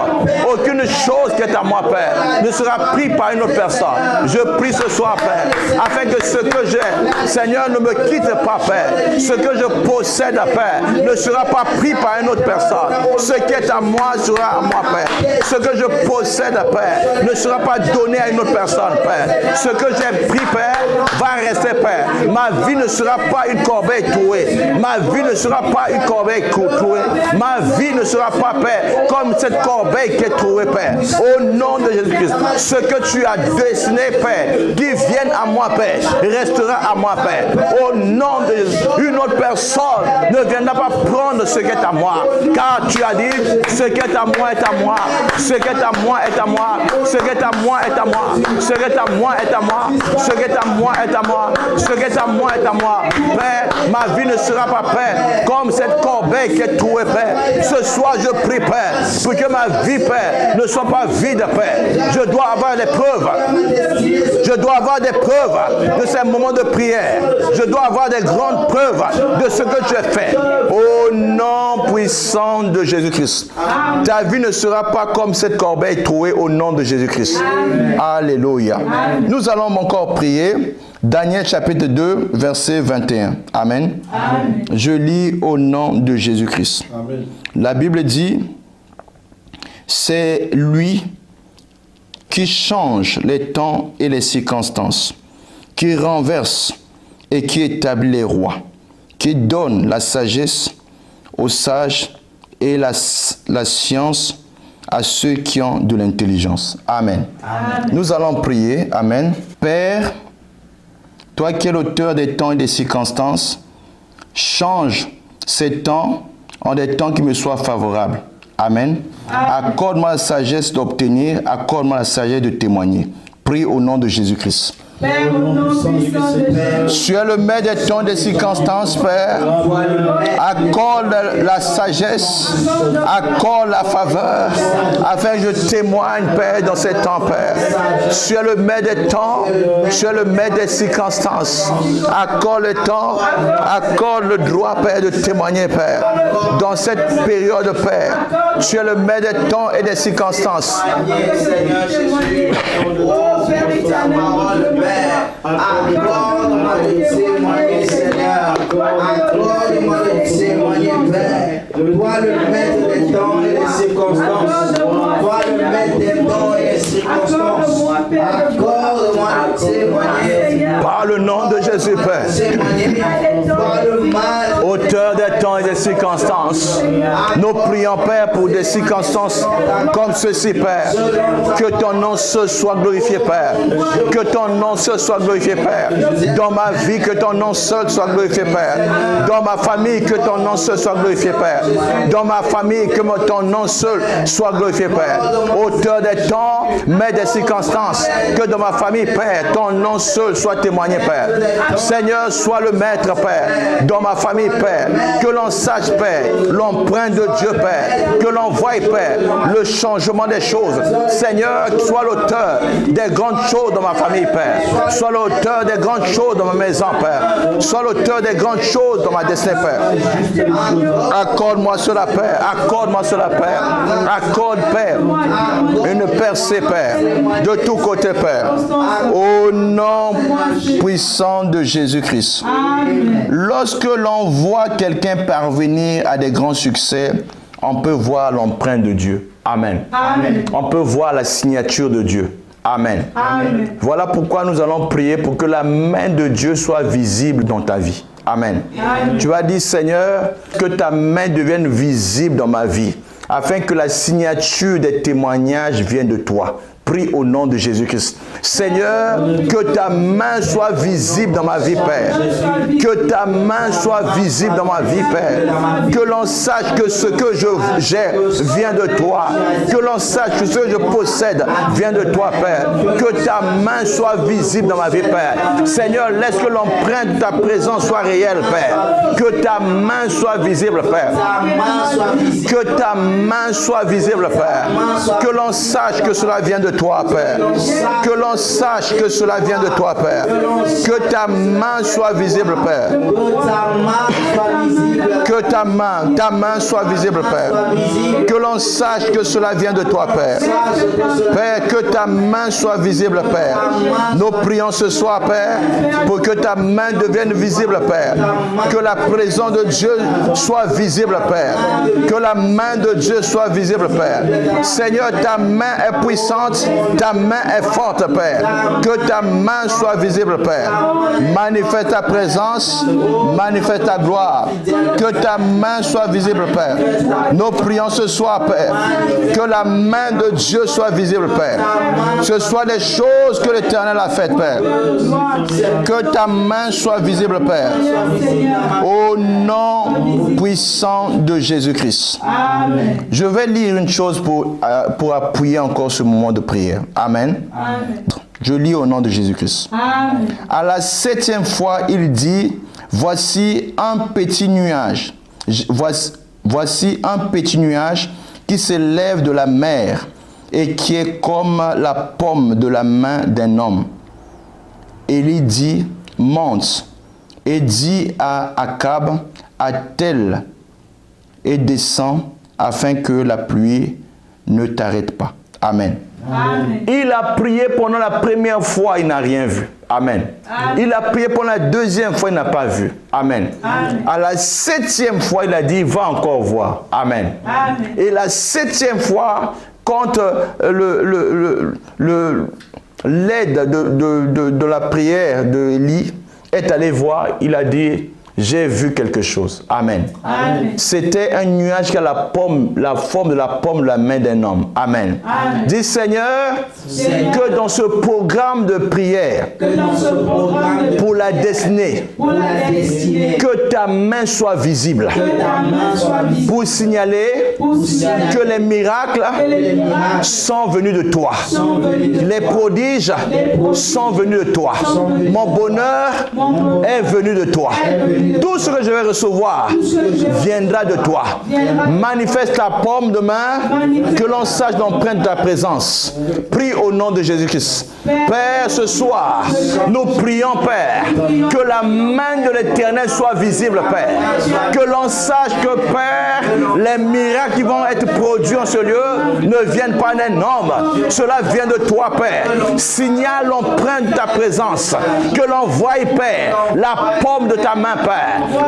Aucune chose qui est à moi, Père, ne sera prise par une autre personne. Je prie ce soir, Père, afin que ce que j'ai, Seigneur, ne me quitte pas, Père. Ce que je possède, Père, ne sera pas pris par une autre personne. Ce qui est à moi sera à moi, Père. Ce que je possède, Père, ne sera pas donné à une autre personne, Père. Ce que j'ai pris, Père, va rester, Père. Ma vie ne sera pas une corbeille trouée. Ma vie ne sera pas une corbeille trouée. Ma vie ne sera pas, Père, comme cette corbeille qui est trouée, Père. Au nom de Jésus-Christ, ce que tu as destiné, Père, qui vienne à moi, Père, restera à moi, Père. Au nom de Jésus, une autre personne ne viendra pas prendre ce qui est à moi. Car tu as dit, ce qui est à moi est à moi. Ce qui est à moi est à moi. Ce qui est à moi est à moi. Ce qui est à moi est à moi. Ce qui est à moi est à moi. Ce qui est à moi est à moi. Père, ma vie ne sera pas, Père, comme cette corbeille qui est trouée, Père. Ce soir, je prie, Père, pour que ma vie, Père, ne soit pas vide, Père. Je dois avoir des preuves. Je dois avoir des preuves de ces moments de prière. Je dois avoir des grandes preuves de ce que tu as fait. Au nom puissant de Jésus-Christ. Ta vie ne sera pas comme cette corbeille trouée au nom de Jésus-Christ. Alléluia. Nous allons encore prier. Daniel chapitre 2, verset 21. Amen. Amen. Je lis au nom de Jésus-Christ. La Bible dit, c'est lui qui change les temps et les circonstances, qui renverse et qui établit les rois, qui donne la sagesse aux sages et la science à ceux qui ont de l'intelligence. Amen. Amen. Nous allons prier. Amen. Père, toi qui es l'auteur des temps et des circonstances, change ces temps en des temps qui me soient favorables. Amen. Accorde-moi la sagesse d'obtenir, accorde-moi la sagesse de témoigner. Prie au nom de Jésus-Christ. Père, au nom puissant de Jésus. Tu es le maître des temps, des circonstances, Père. Accorde la sagesse, accorde la faveur, afin que je témoigne, Père, dans ces temps, Père. Tu es le maître des temps, tu es le maître des circonstances. Accorde le temps, accorde le droit, Père, de témoigner, Père. Dans cette période, Père, tu es le maître des temps et des circonstances. Accorde-moi de témoigner, Seigneur. Accorde-moi de témoigner, Père. Toi le maître des temps et des circonstances. Toi le maître des temps et des circonstances. Accorde-moi de témoigner. Par le nom de Jésus, Père. Auteur des temps et des circonstances. Nous prions, Père, pour des circonstances comme ceci, Père. Que ton nom se soit glorifié, Père. Que ton nom se soit glorifié, Père. Dans ma vie, que ton nom seul soit glorifié, Père. Dans ma famille, que ton nom seul soit glorifié, Père. Dans ma famille, que ton nom seul soit glorifié, Père. Auteur des temps, mais des circonstances. Que dans ma famille, Père, ton nom seul soit témoigné, Père. Seigneur, sois le maître, Père. Dans ma famille, Père. Que l'on sache, Père, l'empreinte de Dieu, Père. Que l'on voie, Père, le changement des choses. Seigneur, sois l'auteur des grandes choses dans ma famille, Père. Sois l'auteur des grandes choses dans ma maison, Père. Sois l'auteur des grandes choses dans ma destinée, Père. Accorde-moi cela, Père. Accorde-moi cela, Père. Accorde, Père, une percée, Père, de tous côtés, Père. Au nom puissant de Jésus-Christ. Lorsque l'on voit quelqu'un parvenir à des grands succès, on peut voir l'empreinte de Dieu. Amen. Amen. On peut voir la signature de Dieu. Amen. Amen. Voilà pourquoi nous allons prier pour que la main de Dieu soit visible dans ta vie. Amen. Amen. Tu vas dire, Seigneur, que ta main devienne visible dans ma vie, afin que la signature des témoignages vienne de toi. Prie au nom de Jésus-Christ. Seigneur, que ta main soit visible dans ma vie, Père. Que ta main soit visible dans ma vie, Père. Que l'on sache que ce que j'ai vient de toi. Que l'on sache que ce que je possède vient de toi, Père. Que ta main soit visible dans ma vie, Père. Seigneur, laisse que l'empreinte de ta présence soit réelle, Père. Que ta main soit visible, Père. Que ta main soit visible, Père. Que l'on sache que cela vient de toi, Père. Que l'on sache que cela vient de toi, Père. Que ta main soit visible, Père. Que ta main soit visible, Père. Que l'on sache que cela vient de toi, Père. Père, que ta main soit visible, Père. Nous prions ce soir, Père, pour que ta main devienne visible, Père. Que la présence de Dieu soit visible, Père. Que la main de Dieu soit visible, Père. Seigneur, ta main est puissante, ta main est forte, Père. Que ta main soit visible, Père. Manifeste ta présence, manifeste ta gloire. Que ta main soit visible, Père. Nous prions ce soir, Père, que la main de Dieu soit visible, Père. Ce soit les choses que l'Éternel a faites, Père. Que ta main soit visible, Père. Au nom puissant de Jésus-Christ. Je vais lire une chose pour appuyer encore ce moment de prière. Amen. Je lis au nom de Jésus-Christ. À la 7e fois, il dit, voici un petit nuage. Voici un petit nuage qui s'élève de la mer et qui est comme la paume de la main d'un homme. Élie dit, monte et dit à Akab, attelle et descend afin que la pluie ne t'arrête pas. Amen. Amen. Il a prié pendant la première fois, il n'a rien vu. Amen. Amen. Il a prié pendant la deuxième fois, il n'a pas vu. Amen. Amen. À la 7e fois, il a dit, va encore voir. Amen. Amen. Et la 7e fois, quand l'aide de la prière d'Élie est allé voir, il a dit, j'ai vu quelque chose. Amen. Amen. C'était un nuage qui a la forme de la paume de la main d'un homme. Amen. Amen. Dis Seigneur, que dans ce programme de prière, pour la destinée, que ta main soit visible, pour signaler que les miracles sont venus de toi. Les prodiges sont venus de toi. Mon bonheur est venu de toi. Tout ce que je vais recevoir viendra de toi. Manifeste ta paume de main, que l'on sache l'empreinte de ta présence. Prie au nom de Jésus-Christ. Père, ce soir, nous prions, Père, que la main de l'Éternel soit visible, Père. Que l'on sache que, Père, les miracles qui vont être produits en ce lieu ne viennent pas d'un homme. Cela vient de toi, Père. Signale l'empreinte de ta présence. Que l'on voie, Père, la paume de ta main, Père.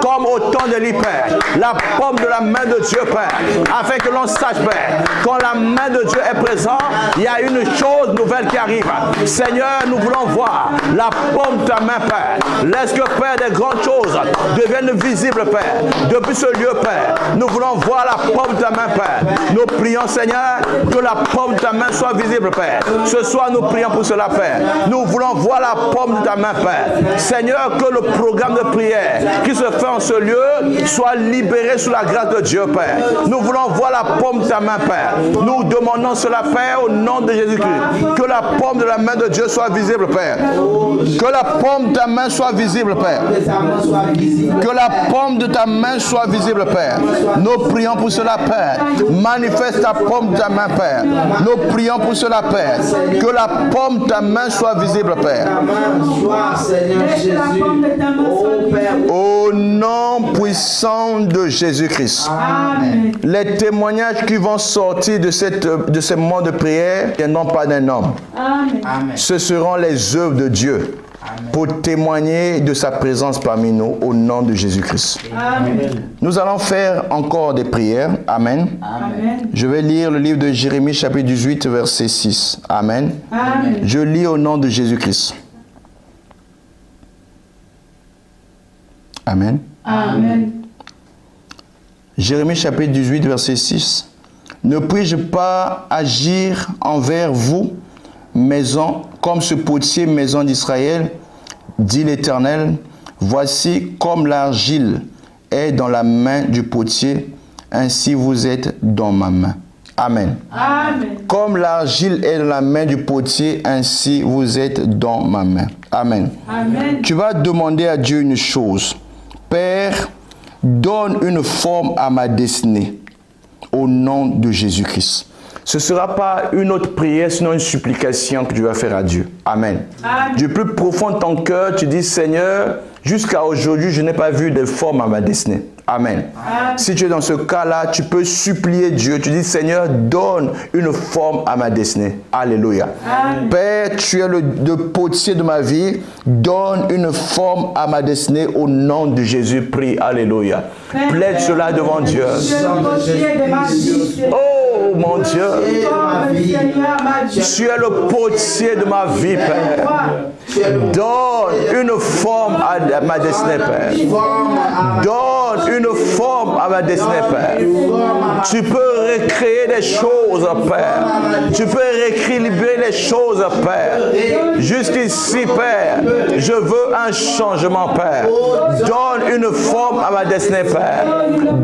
Comme au temps de l'Hyper, la paume de la main de Dieu, Père, afin que l'on sache, Père, quand la main de Dieu est présente, il y a une chose nouvelle qui arrive. Seigneur, nous voulons voir la paume de ta main, Père. Laisse que, Père, des grandes choses deviennent visibles, Père. Depuis ce lieu, Père, nous voulons voir la paume de ta main, Père. Nous prions, Seigneur, que la paume de ta main soit visible, Père. Ce soir, nous prions pour cela, Père. Nous voulons voir la paume de ta main, Père. Seigneur, que le programme de prière qui se fait en ce lieu soit libéré sous la grâce de Dieu, Père. Nous voulons voir la paume de ta main, Père. Nous demandons cela, Père, au nom de Jésus-Christ. Que la paume de la main de Dieu soit visible, Père. Que la paume de ta main soit visible, Père. Que la paume de ta main soit visible, Père. Nous prions pour cela, Père. Manifeste ta paume de ta main, Père. Nous prions pour cela, Père. Que la paume de ta main soit visible, Père. Au nom puissant de Jésus-Christ. Les témoignages qui vont sortir de ces moments de prière ne viendront pas d'un homme. Amen. Ce seront les œuvres de Dieu. Amen. Pour témoigner de sa présence parmi nous au nom de Jésus-Christ. Nous allons faire encore des prières. Amen. Amen. Je vais lire le livre de Jérémie chapitre 18 verset 6. Amen. Amen. Je lis au nom de Jésus-Christ. Amen. Amen. Jérémie chapitre 18 verset 6. Ne puis-je pas agir envers vous, maison, comme ce potier, maison d'Israël, dit l'Éternel, voici comme l'argile est dans la main du potier, ainsi vous êtes dans ma main. Amen. Amen. Comme l'argile est dans la main du potier, ainsi vous êtes dans ma main. Amen. Amen. Tu vas demander à Dieu une chose. Père, donne une forme à ma destinée au nom de Jésus-Christ. ce ne sera pas une autre prière, sinon une supplication que tu vas faire à Dieu. Amen. Amen. Du plus profond de ton cœur, tu dis, Seigneur, jusqu'à aujourd'hui, je n'ai pas vu de forme à ma destinée. Amen. Amen. Si tu es dans ce cas-là, tu peux supplier Dieu. Tu dis, Seigneur, donne une forme à ma destinée. Alléluia. Amen. Père, tu es le potier de ma vie. Donne une forme à ma destinée au nom de Jésus. Prie. Alléluia. Plaide cela devant Dieu. Oh mon Dieu. Tu es le potier de ma vie, Père. Donne une forme à ma destinée, Père. Donne une forme à ma destinée, Père. Tu peux recréer des choses, Père. Tu peux rééquilibrer les choses, Père. Jusqu'ici, Père, je veux un changement, Père. Donne une forme à ma destinée, Père.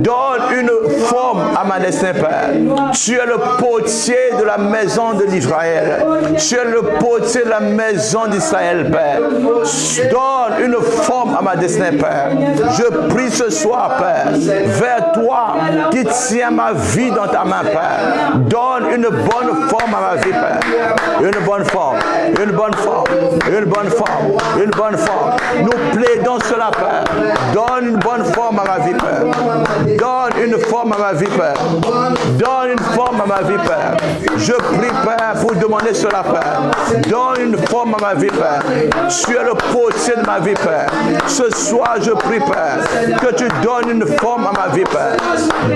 Donne une forme à ma destinée, Père. Tu es le potier de la maison de l'Israël. Tu es le potier de la maison d'Israël, Père. Donne une forme à ma destinée, Père. Je prie ce soir, Père, vers toi qui tiens ma vie dans ta main, Père. Donne une bonne forme à ma vie, Père. Une bonne forme, une bonne forme, une bonne forme, une bonne forme. Nous plaidons cela, Père. Donne une bonne forme à ma vie, Père. Donne une forme à ma vie, Père. Donne une forme à ma vie, Père. Je prie, Père, pour demander cela, Père. Donne une forme à ma vie, Père. Tu es le potier de ma vie, Père. Ce soir, je prie, Père, que tu donnes une forme à ma vie, Père.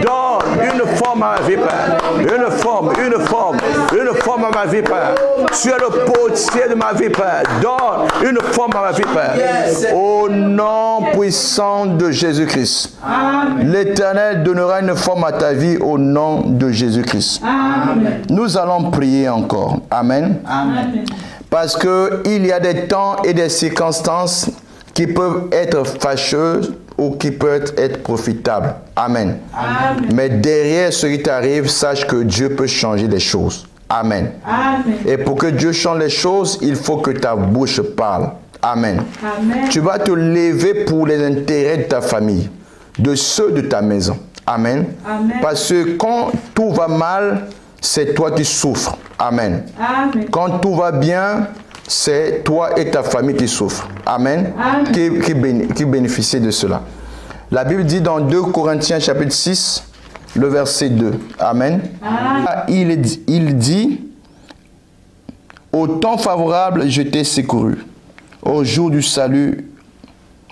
Donne une forme à ma vie, Père. Une forme, une forme, une forme à ma vie, Père. Tu es le potier de ma vie, Père. Donne une forme à ma vie, Père. Au nom puissant de Jésus-Christ. L'Éternel donnera une forme à ta vie au nom de Jésus-Christ. Nous allons prier encore. Amen. Amen. Parce qu'il y a des temps et des circonstances qui peuvent être fâcheuses ou qui peuvent être profitables. Amen. Amen. Mais derrière ce qui t'arrive, sache que Dieu peut changer les choses. Amen. Amen. Et pour que Dieu change les choses, il faut que ta bouche parle. Amen. Amen. Tu vas te lever pour les intérêts de ta famille, de ceux de ta maison. Amen. Amen. Parce que quand tout va mal, c'est toi qui souffres. Amen. Amen. Quand tout va bien, c'est toi et ta famille qui souffrent. Amen. Amen. Qui bénéficient de cela. La Bible dit dans 2 Corinthiens chapitre 6, le verset 2. Amen. Amen. Il dit, au temps favorable, je t'ai secouru. Au jour du salut,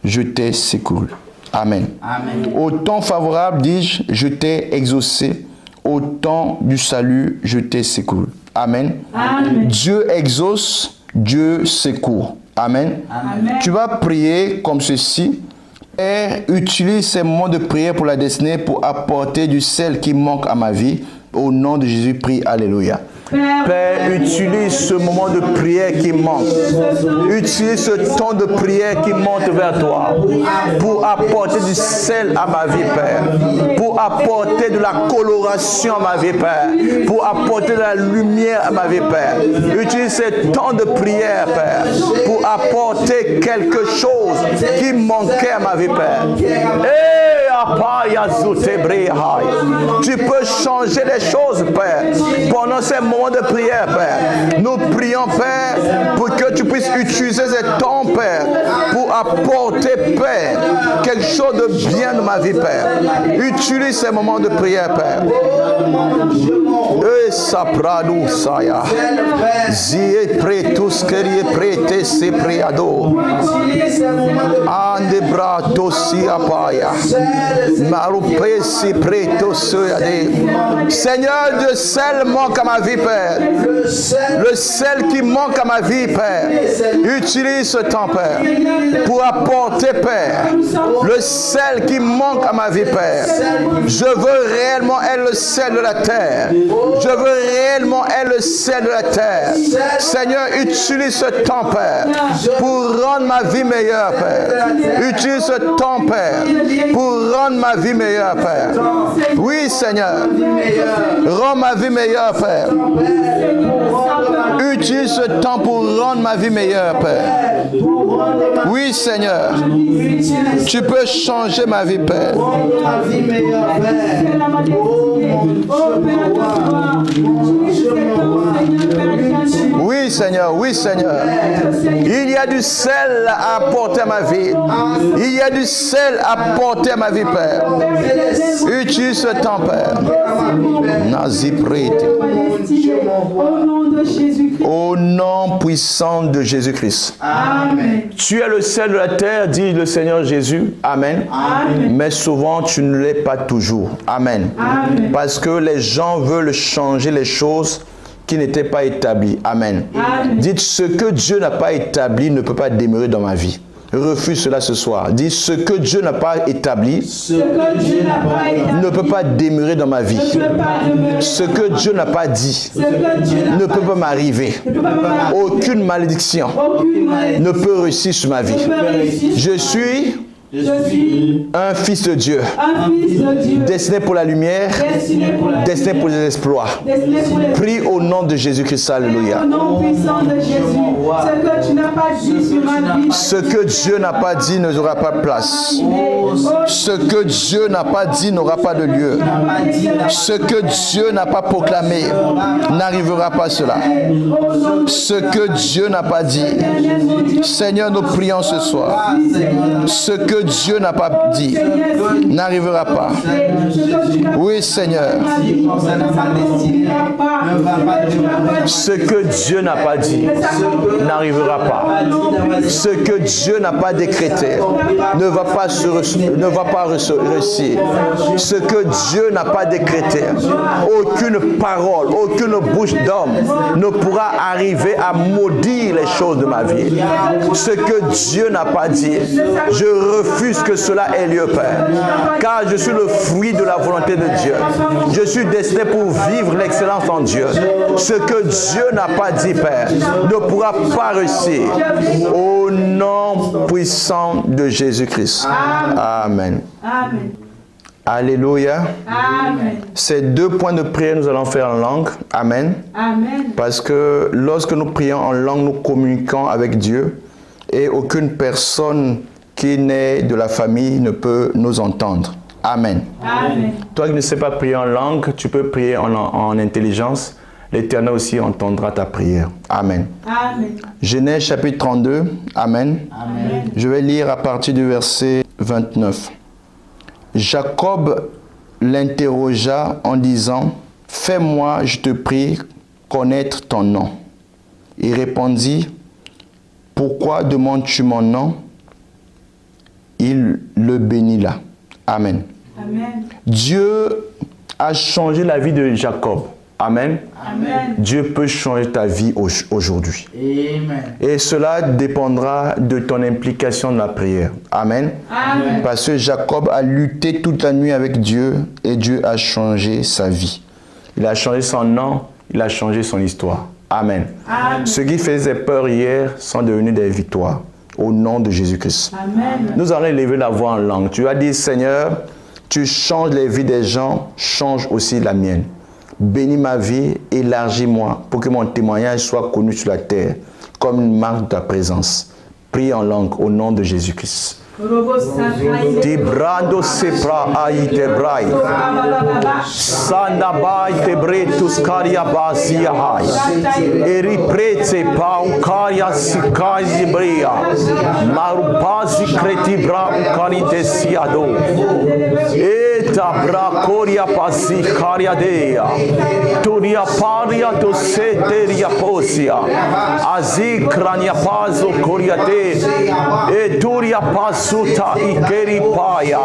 je t'ai secouru. Amen. Amen. Au temps favorable, dis-je, je t'ai exaucé. Au temps du salut, je t'ai secouru. Amen. Amen. Dieu exauce, Dieu secourt. Amen. Amen. Tu vas prier comme ceci. Père, utilise ces moments de prière pour la destinée pour apporter du sel qui manque à ma vie. Au nom de Jésus, prie. Alléluia. Père, utilise ce moment de prière qui manque. Utilise ce temps de prière qui monte vers toi pour apporter du sel à ma vie, Père. Pour apporter de la coloration à ma vie, Père. Pour apporter de la lumière à ma vie, Père. Utilise ce temps de prière, Père, pour apporter quelque chose qui manquait à ma vie, Père. Tu peux changer les choses, Père, pendant ces moments de prière, Père. Nous prions, Père, pour que tu puisses utiliser ces temps, Père, pour apporter, Père, quelque chose de bien dans ma vie, Père. Utilise ces moments de prière, Père. Et ça pradu saya. Zie pretus kerie prete se priado. Ande brato si apaya. Marupe si preto se ade. Seigneur, le sel manque à ma vie, Père. Le sel qui manque à ma vie, Père. Utilise ce temps, Père, pour apporter, Père, le sel qui manque à ma vie, Père. Je veux réellement être le sel de la terre. Je veux réellement être le sel de la terre. Seigneur, utilise ce temps, Père, pour rendre ma vie meilleure, Père. Utilise ce temps, Père, pour rendre ma vie meilleure, Père. Oui, Seigneur. Rends ma vie meilleure, Père. Utilise ce temps pour rendre ma vie meilleure, Père. Oui, Seigneur. Tu peux changer ma vie, Père. Oui, Seigneur, oui, Seigneur. Il y a du sel à apporter à ma vie. Il y a du sel à apporter à ma vie, Père. Utilise ce temps, Père. Naziprite. Au nom puissant de Jésus-Christ. Amen. Tu es le sel de la terre, dit le Seigneur Jésus. Amen. Amen. Mais souvent, tu ne l'es pas toujours. Amen. Amen. Parce que les gens veulent changer les choses qui n'étaient pas établies. Amen. Amen. Dites, ce que Dieu n'a pas établi ne peut pas demeurer dans ma vie. Refuse cela ce soir. Dis, ce que Dieu n'a pas établi ne peut pas demeurer dans ma vie. Ce que Dieu n'a pas dit ne peut pas m'arriver. Aucune malédiction ne peut réussir sur ma vie. Je suis un fils de Dieu, destiné pour la lumière, destiné pour les exploits. Prie au nom de Jésus-Christ. Alléluia. Ce que Dieu n'a pas dit n'aura pas de place. Ce que Dieu n'a pas dit n'aura pas de lieu. Ce que Dieu n'a pas proclamé n'arrivera pas cela. Ce que Dieu n'a pas dit. Seigneur, nous prions ce soir. Ce que Dieu n'a pas dit n'arrivera pas. Oui, Seigneur. Ce que Dieu n'a pas dit n'arrivera pas. Ce que Dieu n'a pas décrété ne va pas réussir. Ce que Dieu n'a pas décrété, aucune parole, aucune bouche d'homme ne pourra arriver à maudire les choses de ma vie. Ce que Dieu n'a pas dit, je refuse que cela ait lieu, Père. Car je suis le fruit de la volonté de Dieu. Je suis destiné pour vivre l'excellence en Dieu. Ce que Dieu n'a pas dit, Père, ne pourra pas réussir. Au nom puissant de Jésus-Christ. Amen. Amen. Alléluia. Amen. Ces 2 points de prière, nous allons faire en langue. Amen. Amen. Parce que lorsque nous prions en langue, nous communiquons avec Dieu et aucune personne qui naît de la famille ne peut nous entendre. Amen. Amen. Toi qui ne sais pas prier en langue, tu peux prier en intelligence. L'Éternel aussi entendra ta prière. Amen. Amen. Genèse chapitre 32. Amen. Amen. Je vais lire à partir du verset 29. Jacob l'interrogea en disant, « Fais-moi, je te prie, connaître ton nom. » Il répondit, « Pourquoi demandes-tu mon nom ?» Il le bénit là. Amen. Amen. Dieu a changé la vie de Jacob. Amen. Amen. Dieu peut changer ta vie aujourd'hui. Amen. Et cela dépendra de ton implication dans la prière. Amen. Amen. Parce que Jacob a lutté toute la nuit avec Dieu et Dieu a changé sa vie. Il a changé son nom, il a changé son histoire. Amen. Amen. Ce qui faisait peur hier sont devenus des victoires. Au nom de Jésus-Christ. Amen. Nous allons élever la voix en langue. Tu as dit, Seigneur, tu changes les vies des gens, change aussi la mienne. Bénis ma vie, élargis-moi pour que mon témoignage soit connu sur la terre comme une marque de ta présence. Prie en langue au nom de Jésus-Christ. Tibrando sepra aite brai. Sandabai tebre tuskaria bazia hai. Eriprete paukaria sikai zibria. Marubazi kretibra ukarite siado. Eta brakoria pasi karia dea. Turia paria to seteria posia. Azikrania pazo koriate. Eturia pas Suta ikeri paya,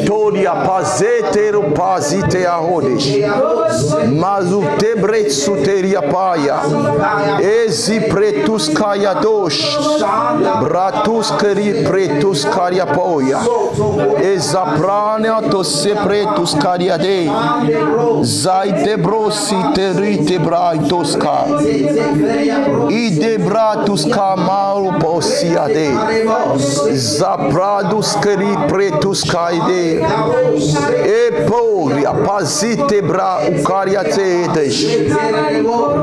toria pazete rupazite ahodesh, mazute bret suteria paya, ezi pretus kaya dosh, bratus keri pretus karia poya, ezaprania to se pretus karia de, zaite brosi terite braitoska, ide bratus kamaru posia de, Zapradus keri pretus kaide e pogria pasite bra ukariate desh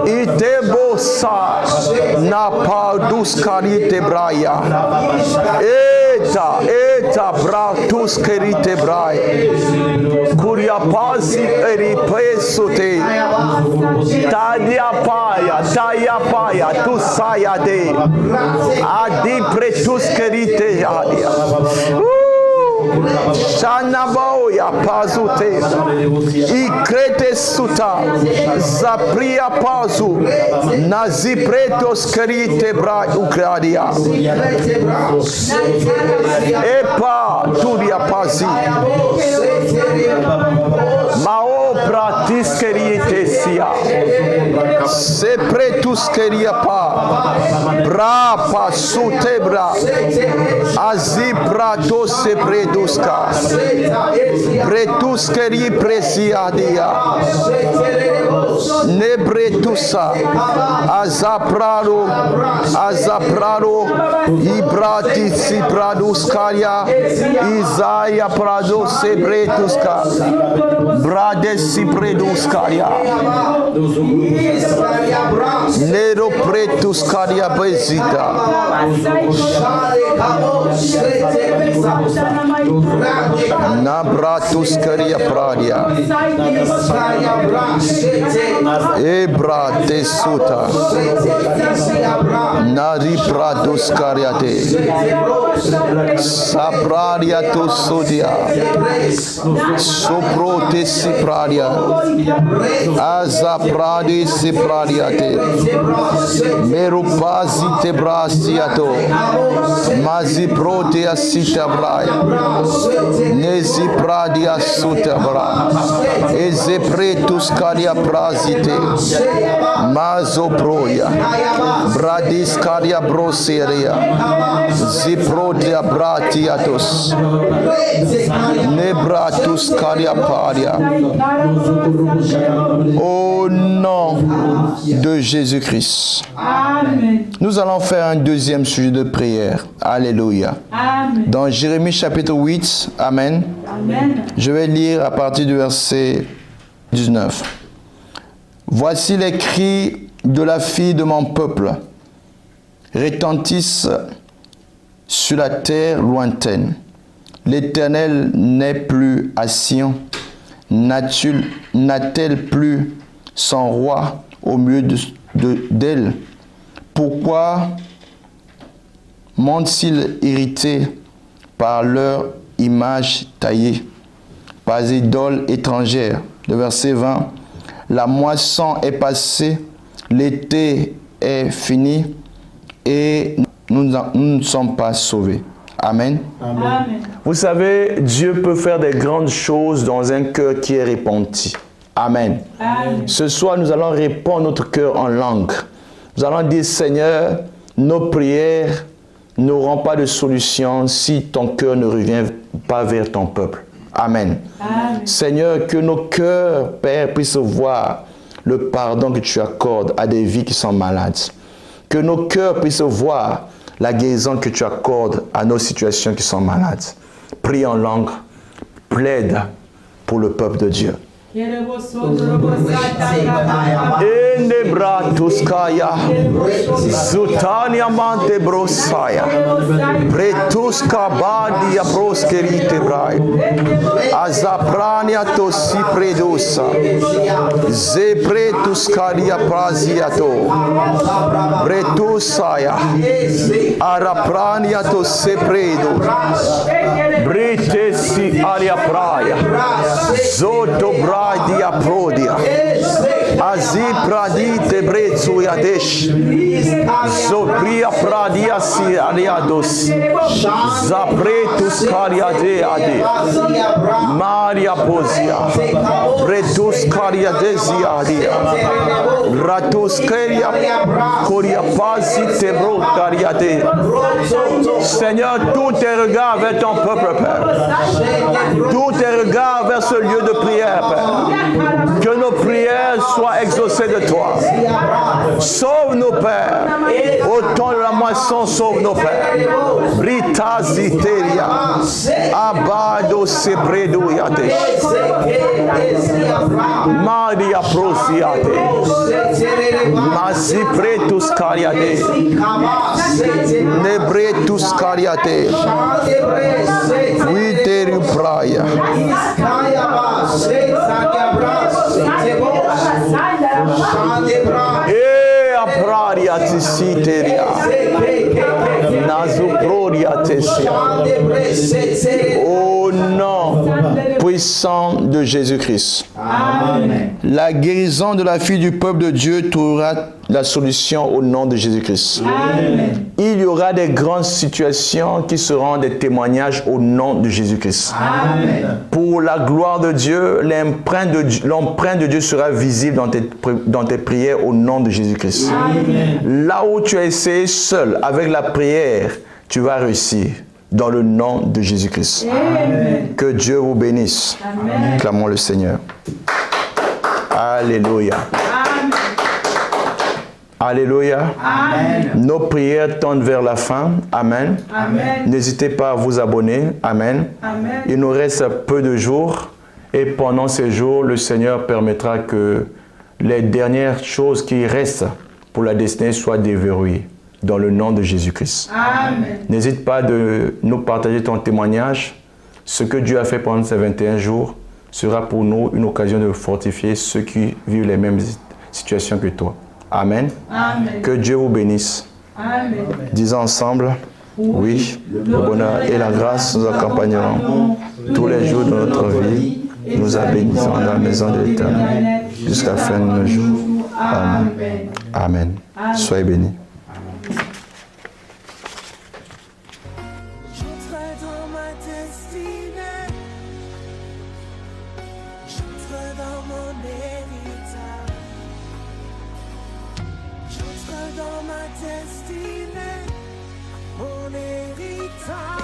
ite bosa na padus karite braya e Eta bra tous kerite brai. Kuria pasi eri pesote. Tadia paya, tu saya de. Adi pre tous kerite adia. Shanaboya pazute. Ikrete suta. Zapria pazu. Nazipretos kerite bra ukradia. Epa turia pazi. Mao pratis kerite sia. Sepre tous keria pa. Bra pasute bra. Azi prato sepre duska. Pretus keri presiadia. Nebretusa. Azaprado. Ibrati si praduskaria. Isaiah prado sebretuska. Brade si preduskaria. Nero pretuskaria bezita. Nabratus karia pradia. Ebra tesuta. Nari pradus kariate. Sapradia tosudia. Sopro tesipradia. Azapradi sipradiate. Merupazi tebrasiato. Mazi protea sitabrai. Nezi pradia sutabra. Ezepretus karia prazite. Mazo proia. Bradis karia broseria. Ziprodia bratiatos. Nebratus karia paria. Au nom de Jésus-Christ. Amen. Nous allons faire un deuxième sujet de prière. Alléluia. Amen. Dans Jérémie chapitre 8, Amen. Amen. Je vais lire à partir du verset 19. Voici les cris de la fille de mon peuple, retentissent sur la terre lointaine. L'Éternel n'est plus à Sion, n'a-t-elle plus son roi au milieu d'elle? Pourquoi montent-ils irrités par leur image taillée, par les idoles étrangères? Le verset 20. La moisson est passée, l'été est fini et nous ne sommes pas sauvés. Amen. Amen. Vous savez, Dieu peut faire des grandes choses dans un cœur qui est repenti. Amen. Amen. Ce soir, nous allons répondre notre cœur en langue. Nous allons dire, Seigneur, nos prières n'auront pas de solution si ton cœur ne revient pas vers ton peuple. Amen. Amen. Seigneur, que nos cœurs, Père, puissent voir le pardon que tu accordes à des vies qui sont malades. Que nos cœurs puissent voir la guérison que tu accordes à nos situations qui sont malades. Prie en langue, plaide pour le peuple de Dieu. Endebratuskaya, Zutania mante brosaya, Pretuska badia proskerite brai, Azaprania tosi predosa, Zepretuskadia praziato, Bretusaya, Araprania tose predo, Bretesi aria praia, Zoto bradia prodia, Azi pradite brezu yadesh, Zopria pradia si aliados, Zapretus cariade ade, Maria posia, Bretus cariadesi adia, Ratus caria, Coria pasi tebro cariade. Seigneur, tous tes regards vers ton peuple, Père. Tous tes regards vers ce lieu de prière, Père. Que nos prières soient exaucées de toi. Sauve nos pères. Au temps de la moisson, sauve nos pères. Brita ziteria. Abado sebredo yate. Maria prosiate. Mazipretus cariate. Nebretus cariate. Witeru praia. E apraria tisiteria. Nazuproria tesia. Au nom puissant de Jésus-Christ. Amen. La guérison de la fille du peuple de Dieu trouvera la solution au nom de Jésus-Christ. Amen. Il y aura des grandes situations qui seront des témoignages au nom de Jésus-Christ. Amen. Pour la gloire de Dieu, l'empreinte de Dieu sera visible dans tes prières au nom de Jésus-Christ. Amen. Là où tu as essayé seul, avec la prière, tu vas réussir dans le nom de Jésus-Christ. Amen. Que Dieu vous bénisse. Amen. Clamons le Seigneur. Alléluia. Amen. Alléluia. Amen. Nos prières tendent vers la fin. Amen. Amen. N'hésitez pas à vous abonner. Amen. Amen. Il nous reste peu de jours et pendant ces jours, le Seigneur permettra que les dernières choses qui restent pour la destinée soient déverrouillées dans le nom de Jésus-Christ. Amen. N'hésite pas de nous partager ton témoignage. Ce que Dieu a fait pendant ces 21 jours sera pour nous une occasion de fortifier ceux qui vivent les mêmes situations que toi. Amen. Amen. Que Dieu vous bénisse. Amen. Disons ensemble, oui, le bonheur et la grâce nous accompagneront tous les jours de notre vie. Nous bénissons dans la maison de l'Éternel jusqu'à la fin de nos jours. Amen. Amen. Soyez bénis. J'entre dans ma destinée, j'entre dans mon héritage, j'entre dans ma destinée, mon héritage.